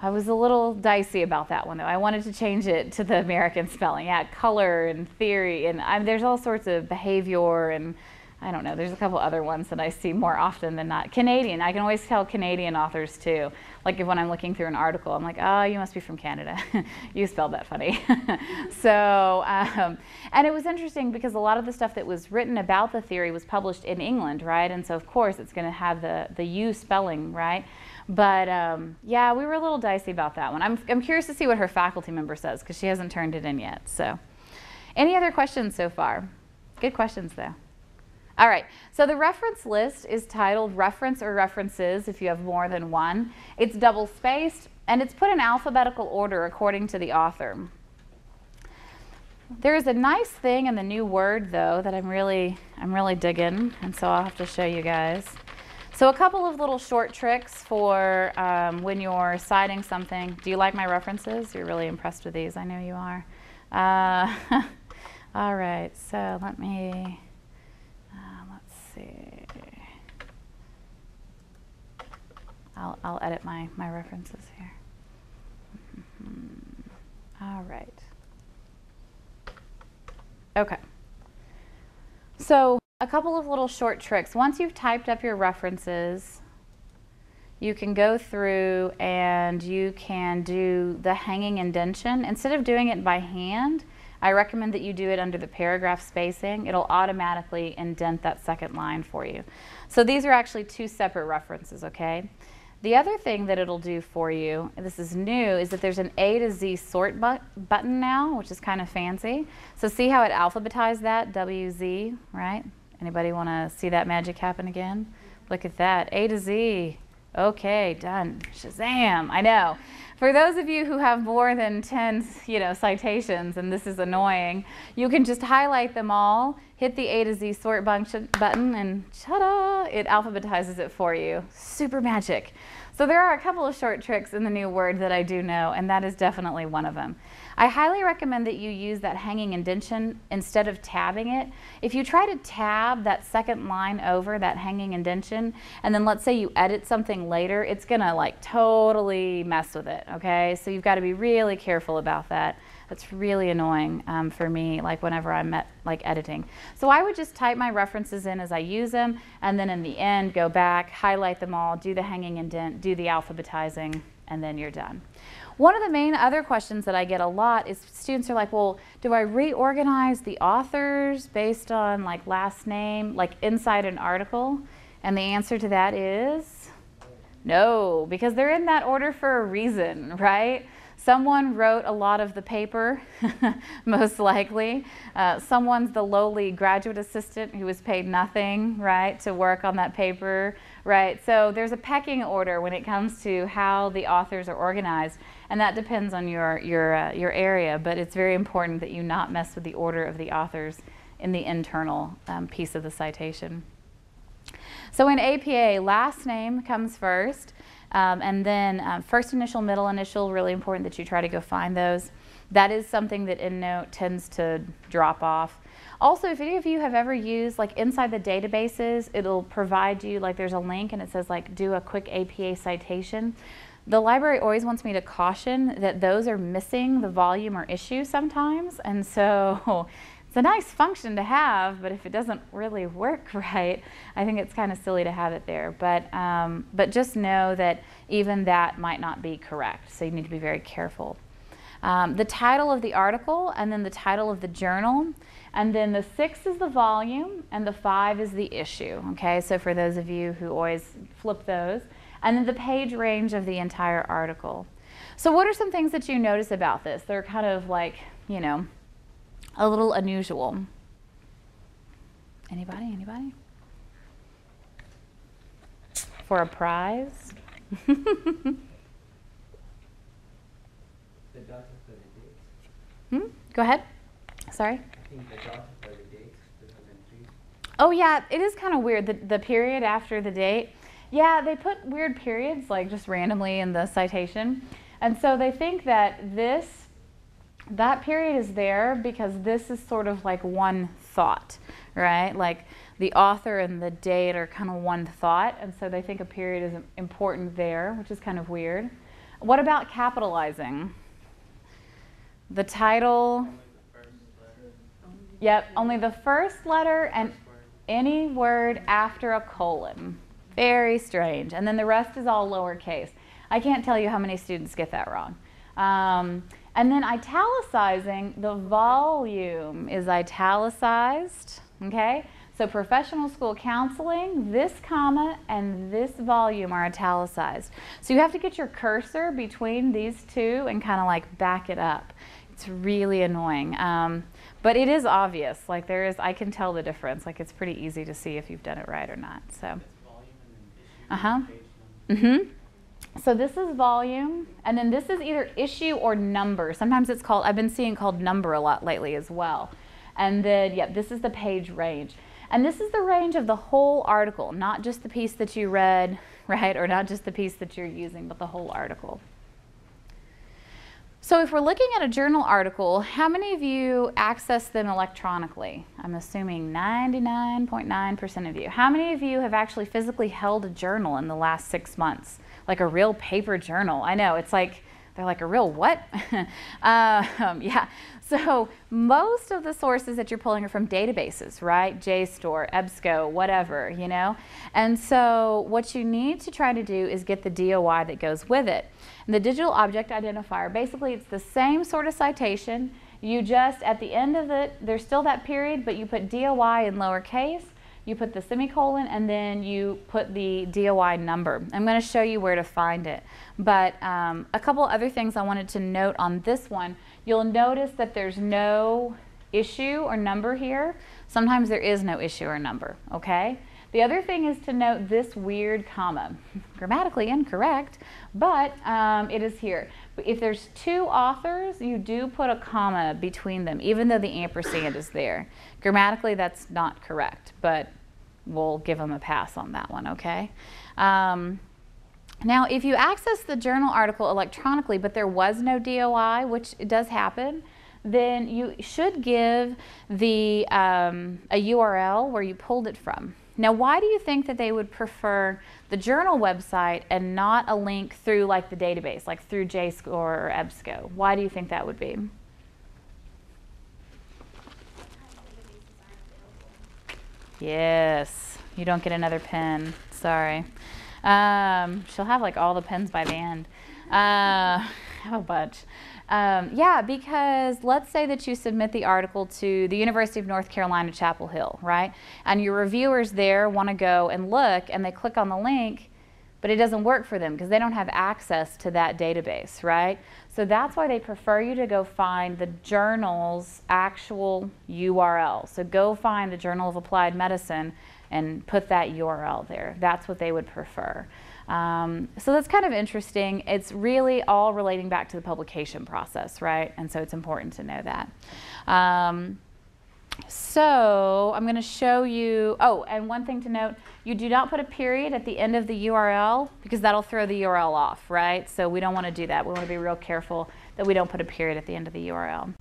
I was a little dicey about that one, though. I wanted to change it to the American spelling. Yeah, color and theory, and there's all sorts of behavior, and I don't know, there's a couple other ones that I see more often than not. Canadian, I can always tell Canadian authors too. Like if when I'm looking through an article, I'm like, oh, you must be from Canada. You spelled that funny. So, and it was interesting because a lot of the stuff that was written about the theory was published in England, right? And so of course it's going to have the U spelling, right? But yeah, we were a little dicey about that one. I'm curious to see what her faculty member says because she hasn't turned it in yet. So, any other questions so far? Good questions though. All right, so the reference list is titled Reference or References if you have more than one. It's double spaced and it's put in alphabetical order according to the author. There is a nice thing in the new Word though that I'm really digging, and so I'll have to show you guys. So a couple of little short tricks for when you're citing something. Do you like my references? You're really impressed with these, I know you are. All right, so let me... I'll edit my references here. All right. Okay. So a couple of little short tricks. Once you've typed up your references, you can go through and you can do the hanging indentation. Instead of doing it by hand, I recommend that you do it under the paragraph spacing. It'll automatically indent that second line for you. So these are actually two separate references, okay? The other thing that it'll do for you, and this is new, is that there's an A to Z sort button now, which is kind of fancy. So see how it alphabetized that, WZ, right? Anybody want to see that magic happen again? Look at that, A to Z. Okay, done. Shazam, I know. For those of you who have more than 10, citations, and this is annoying, you can just highlight them all, hit the A to Z sort button, and ta-da, it alphabetizes it for you. Super magic. So there are a couple of short tricks in the new Word that I do know, and that is definitely one of them. I highly recommend that you use that hanging indentation instead of tabbing it. If you try to tab that second line over that hanging indentation, and then let's say you edit something later, it's gonna like totally mess with it, okay? So you've got to be really careful about that. That's really annoying for me, like whenever I'm editing. So I would just type my references in as I use them, and then in the end, go back, highlight them all, do the hanging indent, do the alphabetizing, and then you're done. One of the main other questions that I get a lot is students are like, well, do I reorganize the authors based on like last name, like inside an article? And the answer to that is no, because they're in that order for a reason, right? Someone wrote a lot of the paper, most likely. Someone's the lowly graduate assistant who was paid nothing, right, to work on that paper, right? So there's a pecking order when it comes to how the authors are organized, and that depends on your area, but it's very important that you not mess with the order of the authors in the internal piece of the citation. So in APA, last name comes first. And then first initial, middle initial, really important that you try to go find those. That is something that EndNote tends to drop off. Also, if any of you have ever used, like inside the databases, it'll provide you, like there's a link and it says like do a quick APA citation. The library always wants me to caution that those are missing the volume or issue sometimes, and so it's a nice function to have, but if it doesn't really work right, I think it's kind of silly to have it there. But just know that even that might not be correct, so you need to be very careful. The title of the article, and then the title of the journal, and then the 6 is the volume, and the 5 is the issue, okay? So for those of you who always flip those. and then the page range of the entire article. So what are some things that you notice about this? They're kind of like, you know, a little unusual. Anybody? Anybody? For a prize? The data for the dates. Go ahead. Sorry. I think the data for the dates, 2003. Oh yeah, it is kind of weird, the period after the date. Yeah, they put weird periods like just randomly in the citation. And so they think that that period is there because this is sort of like one thought, right? Like the author and the date are kind of one thought, and so they think a period is important there, which is kind of weird. What about capitalizing? The title. Yep, only the first letter and any word after a colon. Very strange. And then the rest is all lowercase. I can't tell you how many students get that wrong. And then italicizing, the volume is italicized, okay? So professional school counseling, this comma and this volume are italicized. So you have to get your cursor between these two and kind of like back it up. It's really annoying. But it is obvious, like I can tell the difference. Like it's pretty easy to see if you've done it right or not, so. So this is volume, and then this is either issue or number. Sometimes it's called, I've been seeing called number a lot lately as well. And then, yeah, this is the page range. And this is the range of the whole article, not just the piece that you read, right? Or not just the piece that you're using, but the whole article. So if we're looking at a journal article, how many of you access them electronically? I'm assuming 99.9% of you. How many of you have actually physically held a journal in the last 6 months? Like a real paper journal. I know, it's like, they're like, a real what? Yeah, so most of the sources that you're pulling are from databases, right? JSTOR, EBSCO, whatever, you know? And so what you need to try to do is get the DOI that goes with it. And the digital object identifier, basically it's the same sort of citation. You just, at the end of it, there's still that period, but you put DOI in lowercase, you put the semicolon, and then you put the DOI number. I'm going to show you where to find it. But a couple other things I wanted to note on this one. You'll notice that there's no issue or number here. Sometimes there is no issue or number, okay? The other thing is to note this weird comma. Grammatically incorrect, but it is here. If there's two authors, you do put a comma between them, even though the ampersand is there. Grammatically, that's not correct, but we'll give them a pass on that one, okay? Now, if you access the journal article electronically, but there was no DOI, which it does happen, then you should give the, a URL where you pulled it from. Now, why do you think that they would prefer the journal website and not a link through like the database, like through JSTOR or EBSCO? Why do you think that would be? Yes, you don't get another pen, sorry. She'll have like all the pens by the end. I have a bunch. Yeah, because let's say that you submit the article to the University of North Carolina, Chapel Hill, right? And your reviewers there want to go and look, and they click on the link, but it doesn't work for them because they don't have access to that database, right? So that's why they prefer you to go find the journal's actual URL. So go find the Journal of Applied Medicine and put that URL there. That's what they would prefer. So that's kind of interesting. It's really all relating back to the publication process, right? And so it's important to know that. So I'm going to show you, oh, and one thing to note, you do not put a period at the end of the URL because that'll throw the URL off, right? So we don't want to do that. We want to be real careful that we don't put a period at the end of the URL.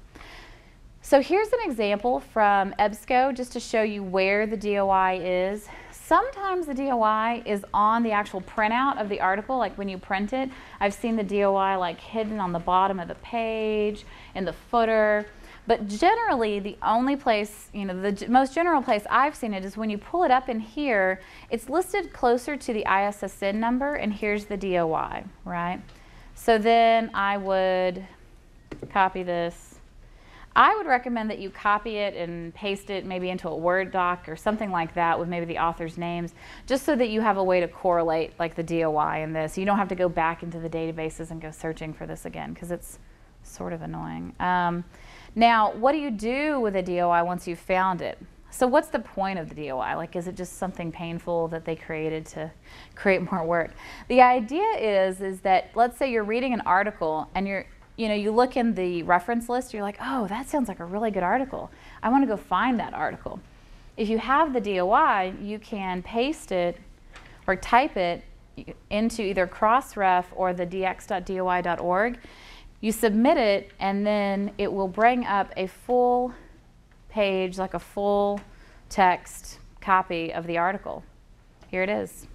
So here's an example from EBSCO just to show you where the DOI is. Sometimes the DOI is on the actual printout of the article, like when you print it. I've seen the DOI like hidden on the bottom of the page, in the footer. But generally, the only place, you know, the most general place I've seen it is when you pull it up in here, it's listed closer to the ISSN number, and here's the DOI, right? So then I would copy this. I would recommend that you copy it and paste it maybe into a Word doc or something like that with maybe the author's names, just so that you have a way to correlate like the DOI in this. You don't have to go back into the databases and go searching for this again, because it's sort of annoying. Now, what do you do with a DOI once you've found it? So what's the point of the DOI? Like, is it just something painful that they created to create more work? The idea is that, let's say you're reading an article and you look in the reference list, you're like, oh, that sounds like a really good article. I want to go find that article. If you have the DOI, you can paste it or type it into either Crossref or the dx.doi.org. You submit it, and then it will bring up a full page, like a full text copy of the article. Here it is.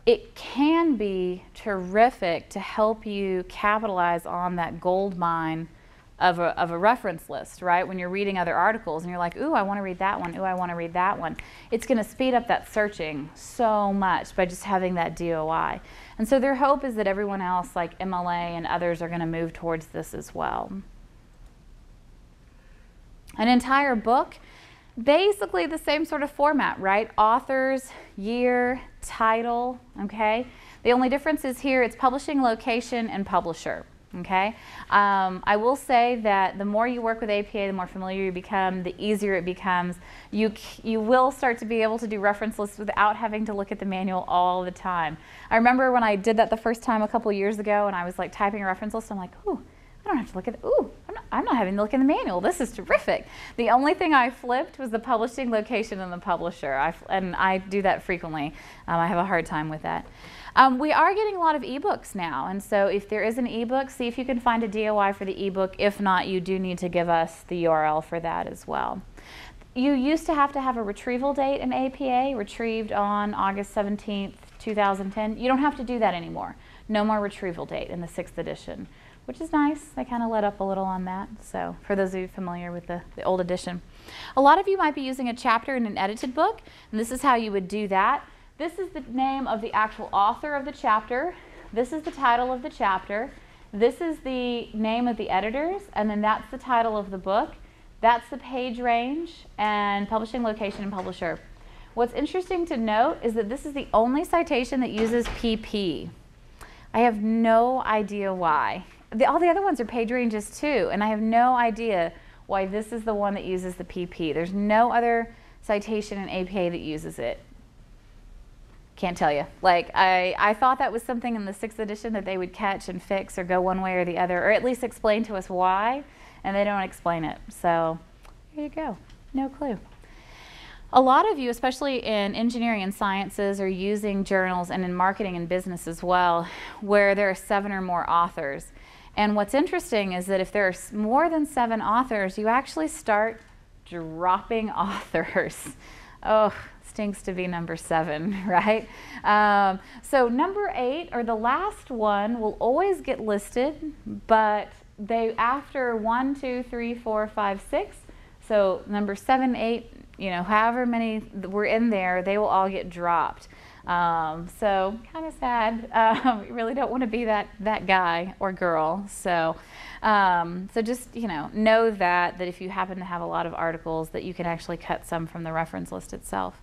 It can be terrific to help you capitalize on that gold mine of a reference list, right? When you're reading other articles and you're like, ooh, I want to read that one, ooh, I want to read that one. It's going to speed up that searching so much by just having that DOI. And so their hope is that everyone else, like MLA and others, are going to move towards this as well. An entire book, basically the same sort of format, right? Authors, year, title, okay? The only difference is here it's publishing location and publisher, okay? I will say that the more you work with APA, the more familiar you become, the easier it becomes. You will start to be able to do reference lists without having to look at the manual all the time. I remember when I did that the first time a couple years ago and I was like typing a reference list, I'm like, ooh, I don't have to look at it. Ooh, I'm not having to look in the manual. This is terrific. The only thing I flipped was the publishing location and the publisher. And I do that frequently. I have a hard time with that. We are getting a lot of ebooks now. And so if there is an ebook, see if you can find a DOI for the ebook. If not, you do need to give us the URL for that as well. You used to have a retrieval date in APA, retrieved on August 17th, 2010. You don't have to do that anymore. No more retrieval date in the 6th edition, which is nice. They kind of let up a little on that. So for those of you familiar with the old edition. A lot of you might be using a chapter in an edited book, and this is how you would do that. This is the name of the actual author of the chapter. This is the title of the chapter. This is the name of the editors, and then that's the title of the book. That's the page range and publishing location and publisher. What's interesting to note is that this is the only citation that uses PP. I have no idea why. All the other ones are page ranges too, and I have no idea why this is the one that uses the PP. There's no other citation in APA that uses it. Can't tell you. Like, I thought that was something in the 6th edition that they would catch and fix or go one way or the other, or at least explain to us why, and they don't explain it. So here you go. No clue. A lot of you, especially in engineering and sciences, are using journals, and in marketing and business as well, where there are 7 or more authors. And what's interesting is that if there are more than 7 authors, you actually start dropping authors. Oh, stinks to be number 7, right? So number 8, or the last one, will always get listed, but they, after 1, 2, 3, 4, 5, 6, so number 7, 8, however many were in there, they will all get dropped. So kind of sad. You really don't want to be that guy or girl. So just know that if you happen to have a lot of articles, that you can actually cut some from the reference list itself.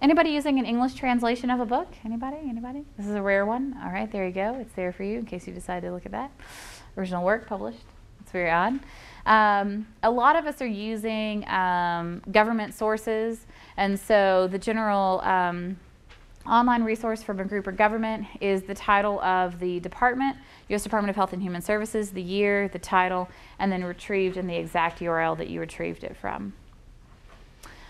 Anybody using an English translation of a book? Anybody? Anybody? This is a rare one. All right, there you go. It's there for you in case you decide to look at that. Original work published. It's very odd. A lot of us are using government sources, and so the general online resource from a group or government is the title of the department, U.S. Department of Health and Human Services, the year, the title, and then retrieved in the exact URL that you retrieved it from.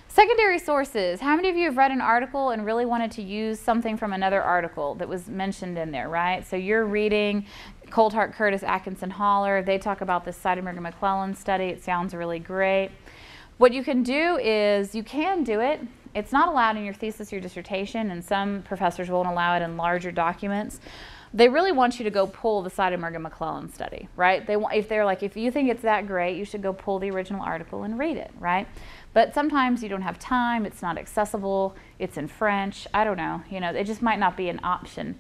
Secondary sources. How many of you have read an article and really wanted to use something from another article that was mentioned in there, right? So you're reading Coulthart, Curtis, Atkinson, Haller. They talk about this Seidenberg-McClellan study. It sounds really great. What you can do is, you can do it. It's not allowed in your thesis or your dissertation, and some professors won't allow it in larger documents. They really want you to go pull the Seidenberg-McClellan study, right? If you think it's that great, you should go pull the original article and read it, right? But sometimes you don't have time, it's not accessible, it's in French, I don't know, it just might not be an option.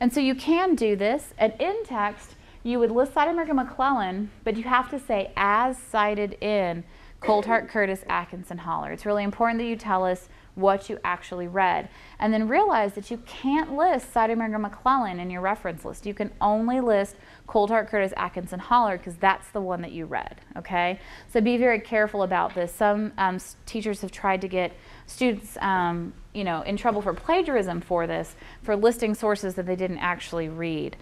And so you can do this, and in text, you would list Sidemarker McClellan, but you have to say as cited in Coulthart, Curtis, Atkinson, Holler. It's really important that you tell us what you actually read. And then realize that you can't list Sidemarker McClellan in your reference list. You can only list Coulthart, Curtis, Atkinson, Holler because that's the one that you read, okay? So be very careful about this. Some teachers have tried to get students you know, in trouble for plagiarism for this, for listing sources that they didn't actually read.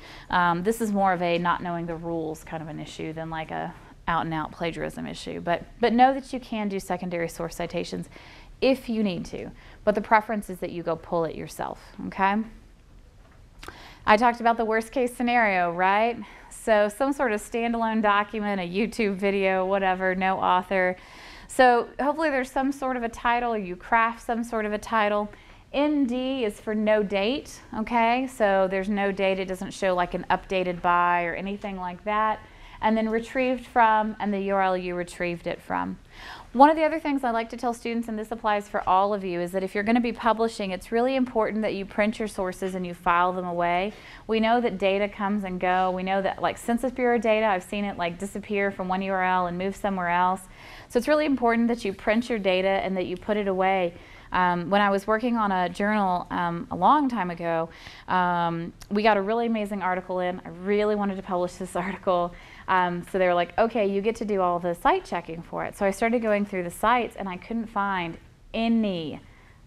This is more of a not knowing the rules kind of an issue than like a out-and-out plagiarism issue. But know that you can do secondary source citations if you need to. But the preference is that you go pull it yourself, okay? I talked about the worst case scenario, right? So some sort of standalone document, a YouTube video, whatever, no author. So hopefully there's some sort of a title, or you craft some sort of a title. ND is for no date, okay? So there's no date, it doesn't show like an updated by or anything like that. And then retrieved from, and the URL you retrieved it from. One of the other things I like to tell students, and this applies for all of you, is that if you're going to be publishing, it's really important that you print your sources and you file them away. We know that data comes and go. We know that like Census Bureau data, I've seen it like disappear from one URL and move somewhere else. So it's really important that you print your data and that you put it away. When I was working on a journal a long time ago, we got a really amazing article in. I really wanted to publish this article. So they were like, okay, you get to do all the site checking for it. So I started going through the sites and I couldn't find any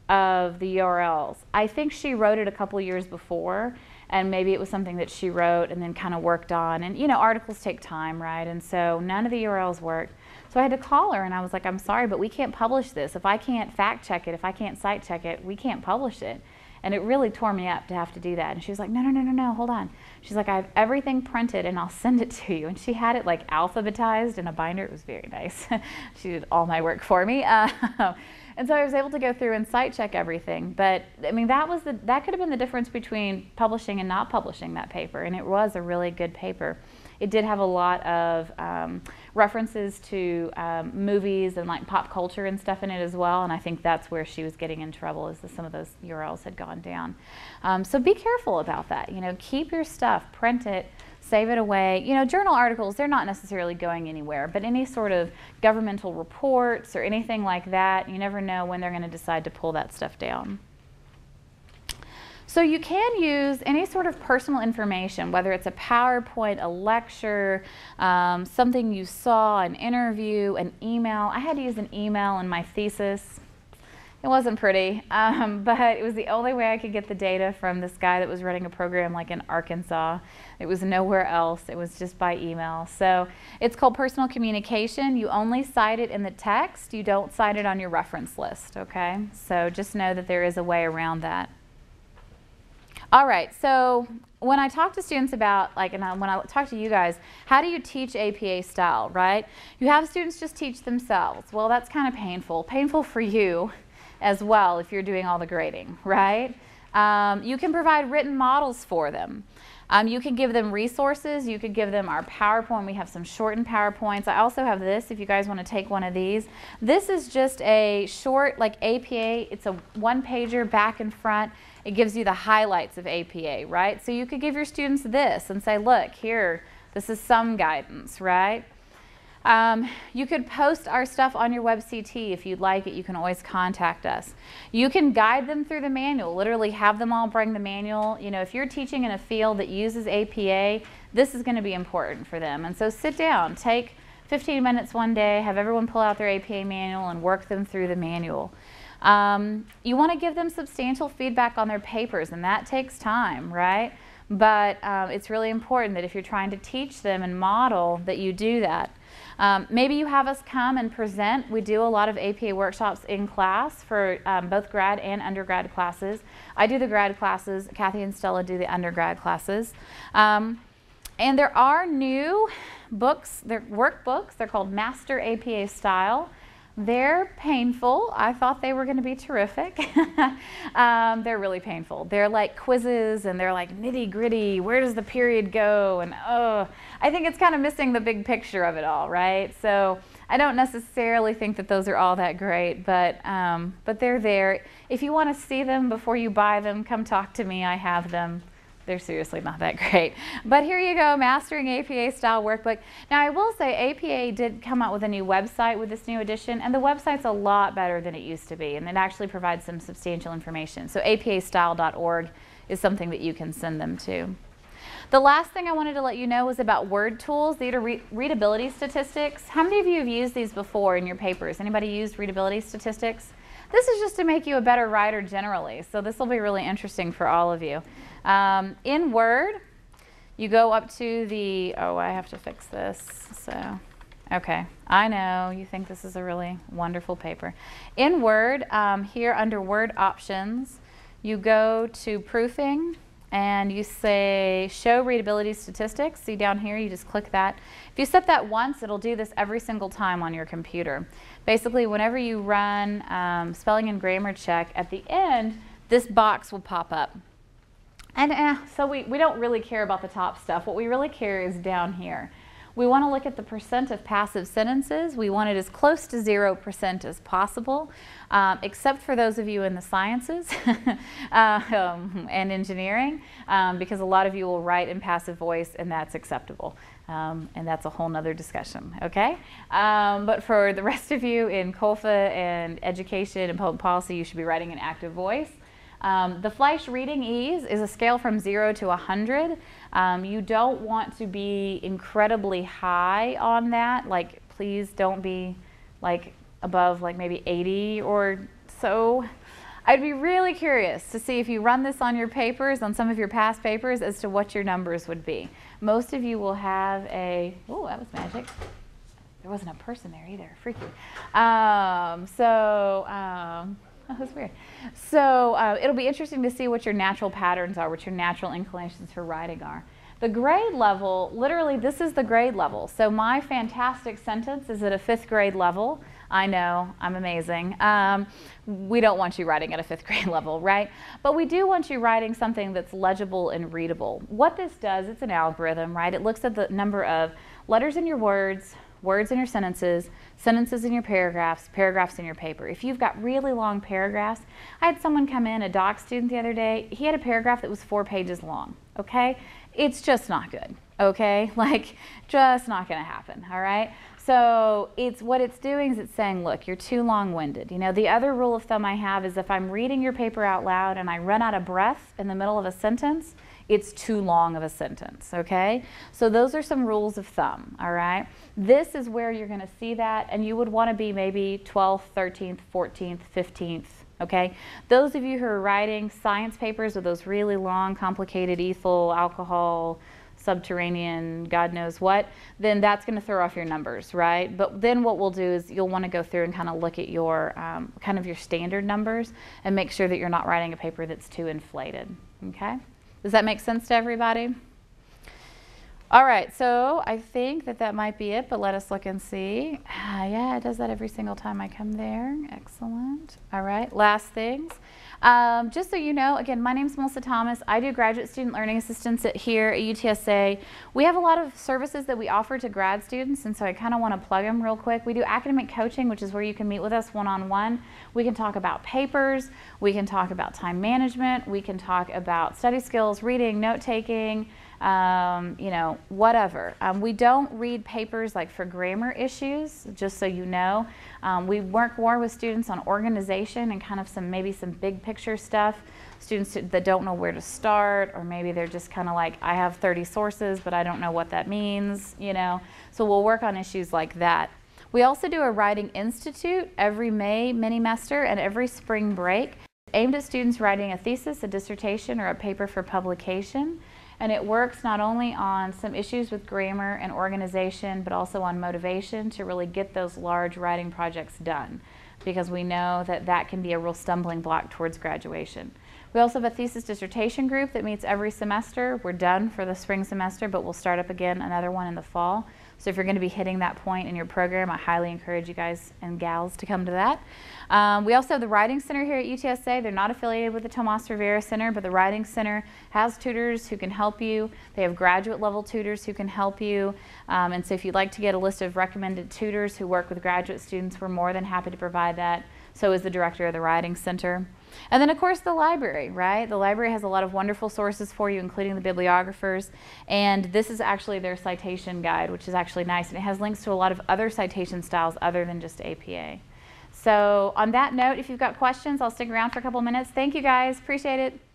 of the URLs. I think she wrote it a couple years before, and maybe it was something that she wrote and then kind of worked on. And you know, articles take time, right? And so none of the URLs worked. So I had to call her and I was like, I'm sorry, but we can't publish this. If I can't fact check it, if I can't site check it, we can't publish it. And it really tore me up to have to do that. And she was like, no, no, no, no, no, hold on. She's like, I have everything printed and I'll send it to you. And she had it like alphabetized in a binder. It was very nice. She did all my work for me. And so I was able to go through and site check everything. But I mean, that could have been the difference between publishing and not publishing that paper. And it was a really good paper. It did have a lot of references to movies and like pop culture and stuff in it as well, and I think that's where she was getting in trouble, is that some of those URLs had gone down. So be careful about that. You know, keep your stuff, print it, save it away. You know, journal articles, they're not necessarily going anywhere, but any sort of governmental reports or anything like that, you never know when they're going to decide to pull that stuff down. So you can use any sort of personal information, whether it's a PowerPoint, a lecture, something you saw, an interview, an email. I had to use an email in my thesis. It wasn't pretty, but it was the only way I could get the data from this guy that was running a program like in Arkansas. It was nowhere else. It was just by email. So it's called personal communication. You only cite it in the text. You don't cite it on your reference list, okay? So just know that there is a way around that. All right, so when I talk to students about, like, and when I talk to you guys, how do you teach APA style, right? You have students just teach themselves. Well, that's kind of painful. Painful for you as well if you're doing all the grading, right? You can provide written models for them. You can give them resources. You could give them our PowerPoint. We have some shortened PowerPoints. I also have this if you guys want to take one of these. This is just a short, like APA. It's a one-pager back and front. It gives you the highlights of APA, right? So you could give your students this and say, look, here, this is some guidance, right? You could post our stuff on your WebCT if you'd like it. You can always contact us. You can guide them through the manual, literally have them all bring the manual. You know, if you're teaching in a field that uses APA, this is going to be important for them. And so sit down, take 15 minutes one day, have everyone pull out their APA manual and work them through the manual. You want to give them substantial feedback on their papers, and that takes time, right? But it's really important that if you're trying to teach them and model that you do that. Maybe you have us come and present. We do a lot of APA workshops in class for both grad and undergrad classes. I do the grad classes. Kathy and Stella do the undergrad classes. And there are new books, they're workbooks. They're called Master APA Style. They're painful. I thought they were going to be terrific. They're really painful. They're like quizzes and they're like nitty gritty. Where does the period go? And I think it's kind of missing the big picture of it all, right? So I don't necessarily think that those are all that great, but they're there. If you want to see them before you buy them, come talk to me. I have them. They're seriously not that great. But here you go, Mastering APA Style Workbook. Now I will say APA did come out with a new website with this new edition, and the website's a lot better than it used to be, and it actually provides some substantial information. So apastyle.org is something that you can send them to. The last thing I wanted to let you know was about word tools. These are readability statistics. How many of you have used these before in your papers? Anybody used readability statistics? This is just to make you a better writer generally, so this will be really interesting for all of you. In Word, you go up to the, oh, I have to fix this, so, okay. I know, you think this is a really wonderful paper. In Word, here under Word Options, you go to Proofing, and you say Show Readability Statistics. See down here, you just click that. If you set that once, it'll do this every single time on your computer. Basically, whenever you run spelling and grammar check, at the end, this box will pop up. And so we don't really care about the top stuff. What we really care is down here. We want to look at the percent of passive sentences. We want it as close to 0% as possible, except for those of you in the sciences and engineering, because a lot of you will write in passive voice, and that's acceptable. And that's a whole nother discussion, okay? But for the rest of you in COLFA and education and public policy, you should be writing in active voice. The Fleisch Reading Ease is a scale from 0 to 100. You don't want to be incredibly high on that. Like, please don't be like above like maybe 80 or so. I'd be really curious to see if you run this on your papers, on some of your past papers, as to what your numbers would be. Most of you will have a, oh, that was magic. There wasn't a person there either, freaky. That was weird. So it'll be interesting to see what your natural patterns are, what your natural inclinations for writing are. The grade level, literally this is the grade level. So my fantastic sentence is at a 5th grade level. I know, I'm amazing. We don't want you writing at a 5th grade level, right? But we do want you writing something that's legible and readable. What this does, it's an algorithm, right? It looks at the number of letters in your words, words in your sentences, sentences in your paragraphs, paragraphs in your paper. If you've got really long paragraphs, I had someone come in, a doc student the other day, he had a paragraph that was 4 pages long, okay? It's just not good, okay? Like, just not gonna happen, all right? So what it's doing is it's saying, look, you're too long-winded. You know, the other rule of thumb I have is if I'm reading your paper out loud and I run out of breath in the middle of a sentence, it's too long of a sentence, okay? So those are some rules of thumb, all right? This is where you're gonna see that, and you would wanna be maybe 12th, 13th, 14th, 15th, okay? Those of you who are writing science papers with those really long, complicated ethyl, alcohol, subterranean, God knows what, then that's gonna throw off your numbers, right? But then what we'll do is you'll wanna go through and kind of look at your, kind of your standard numbers and make sure that you're not writing a paper that's too inflated, okay? Does that make sense to everybody? All right, so I think that might be it, but let us look and see. Yeah, it does that every single time I come there. Excellent. All right, last things. Just so you know, again, my name is Melissa Thomas. I do graduate student learning assistance here at UTSA. We have a lot of services that we offer to grad students, and so I kind of want to plug them real quick. We do academic coaching, which is where you can meet with us one-on-one. We can talk about papers. We can talk about time management. We can talk about study skills, reading, note-taking, you know, whatever. We don't read papers like for grammar issues, just so you know. We work more with students on organization and kind of maybe some big picture stuff. Students that don't know where to start, or maybe they're just kind of like, I have 30 sources, but I don't know what that means, you know. So we'll work on issues like that. We also do a writing institute every May mini-mester and every spring break, aimed at students writing a thesis, a dissertation, or a paper for publication. And it works not only on some issues with grammar and organization, but also on motivation to really get those large writing projects done, because we know that that can be a real stumbling block towards graduation. We also have a thesis dissertation group that meets every semester. We're done for the spring semester, but we'll start up again another one in the fall. So if you're going to be hitting that point in your program, I highly encourage you guys and gals to come to that. We also have the Writing Center here at UTSA. They're not affiliated with the Tomas Rivera Center, but the Writing Center has tutors who can help you. They have graduate level tutors who can help you. And so if you'd like to get a list of recommended tutors who work with graduate students, we're more than happy to provide that. So is the director of the Writing Center. And then, of course, the library, right? The library has a lot of wonderful sources for you, including the bibliographers. And this is actually their citation guide, which is actually nice. And it has links to a lot of other citation styles other than just APA. So on that note, if you've got questions, I'll stick around for a couple minutes. Thank you, guys. Appreciate it.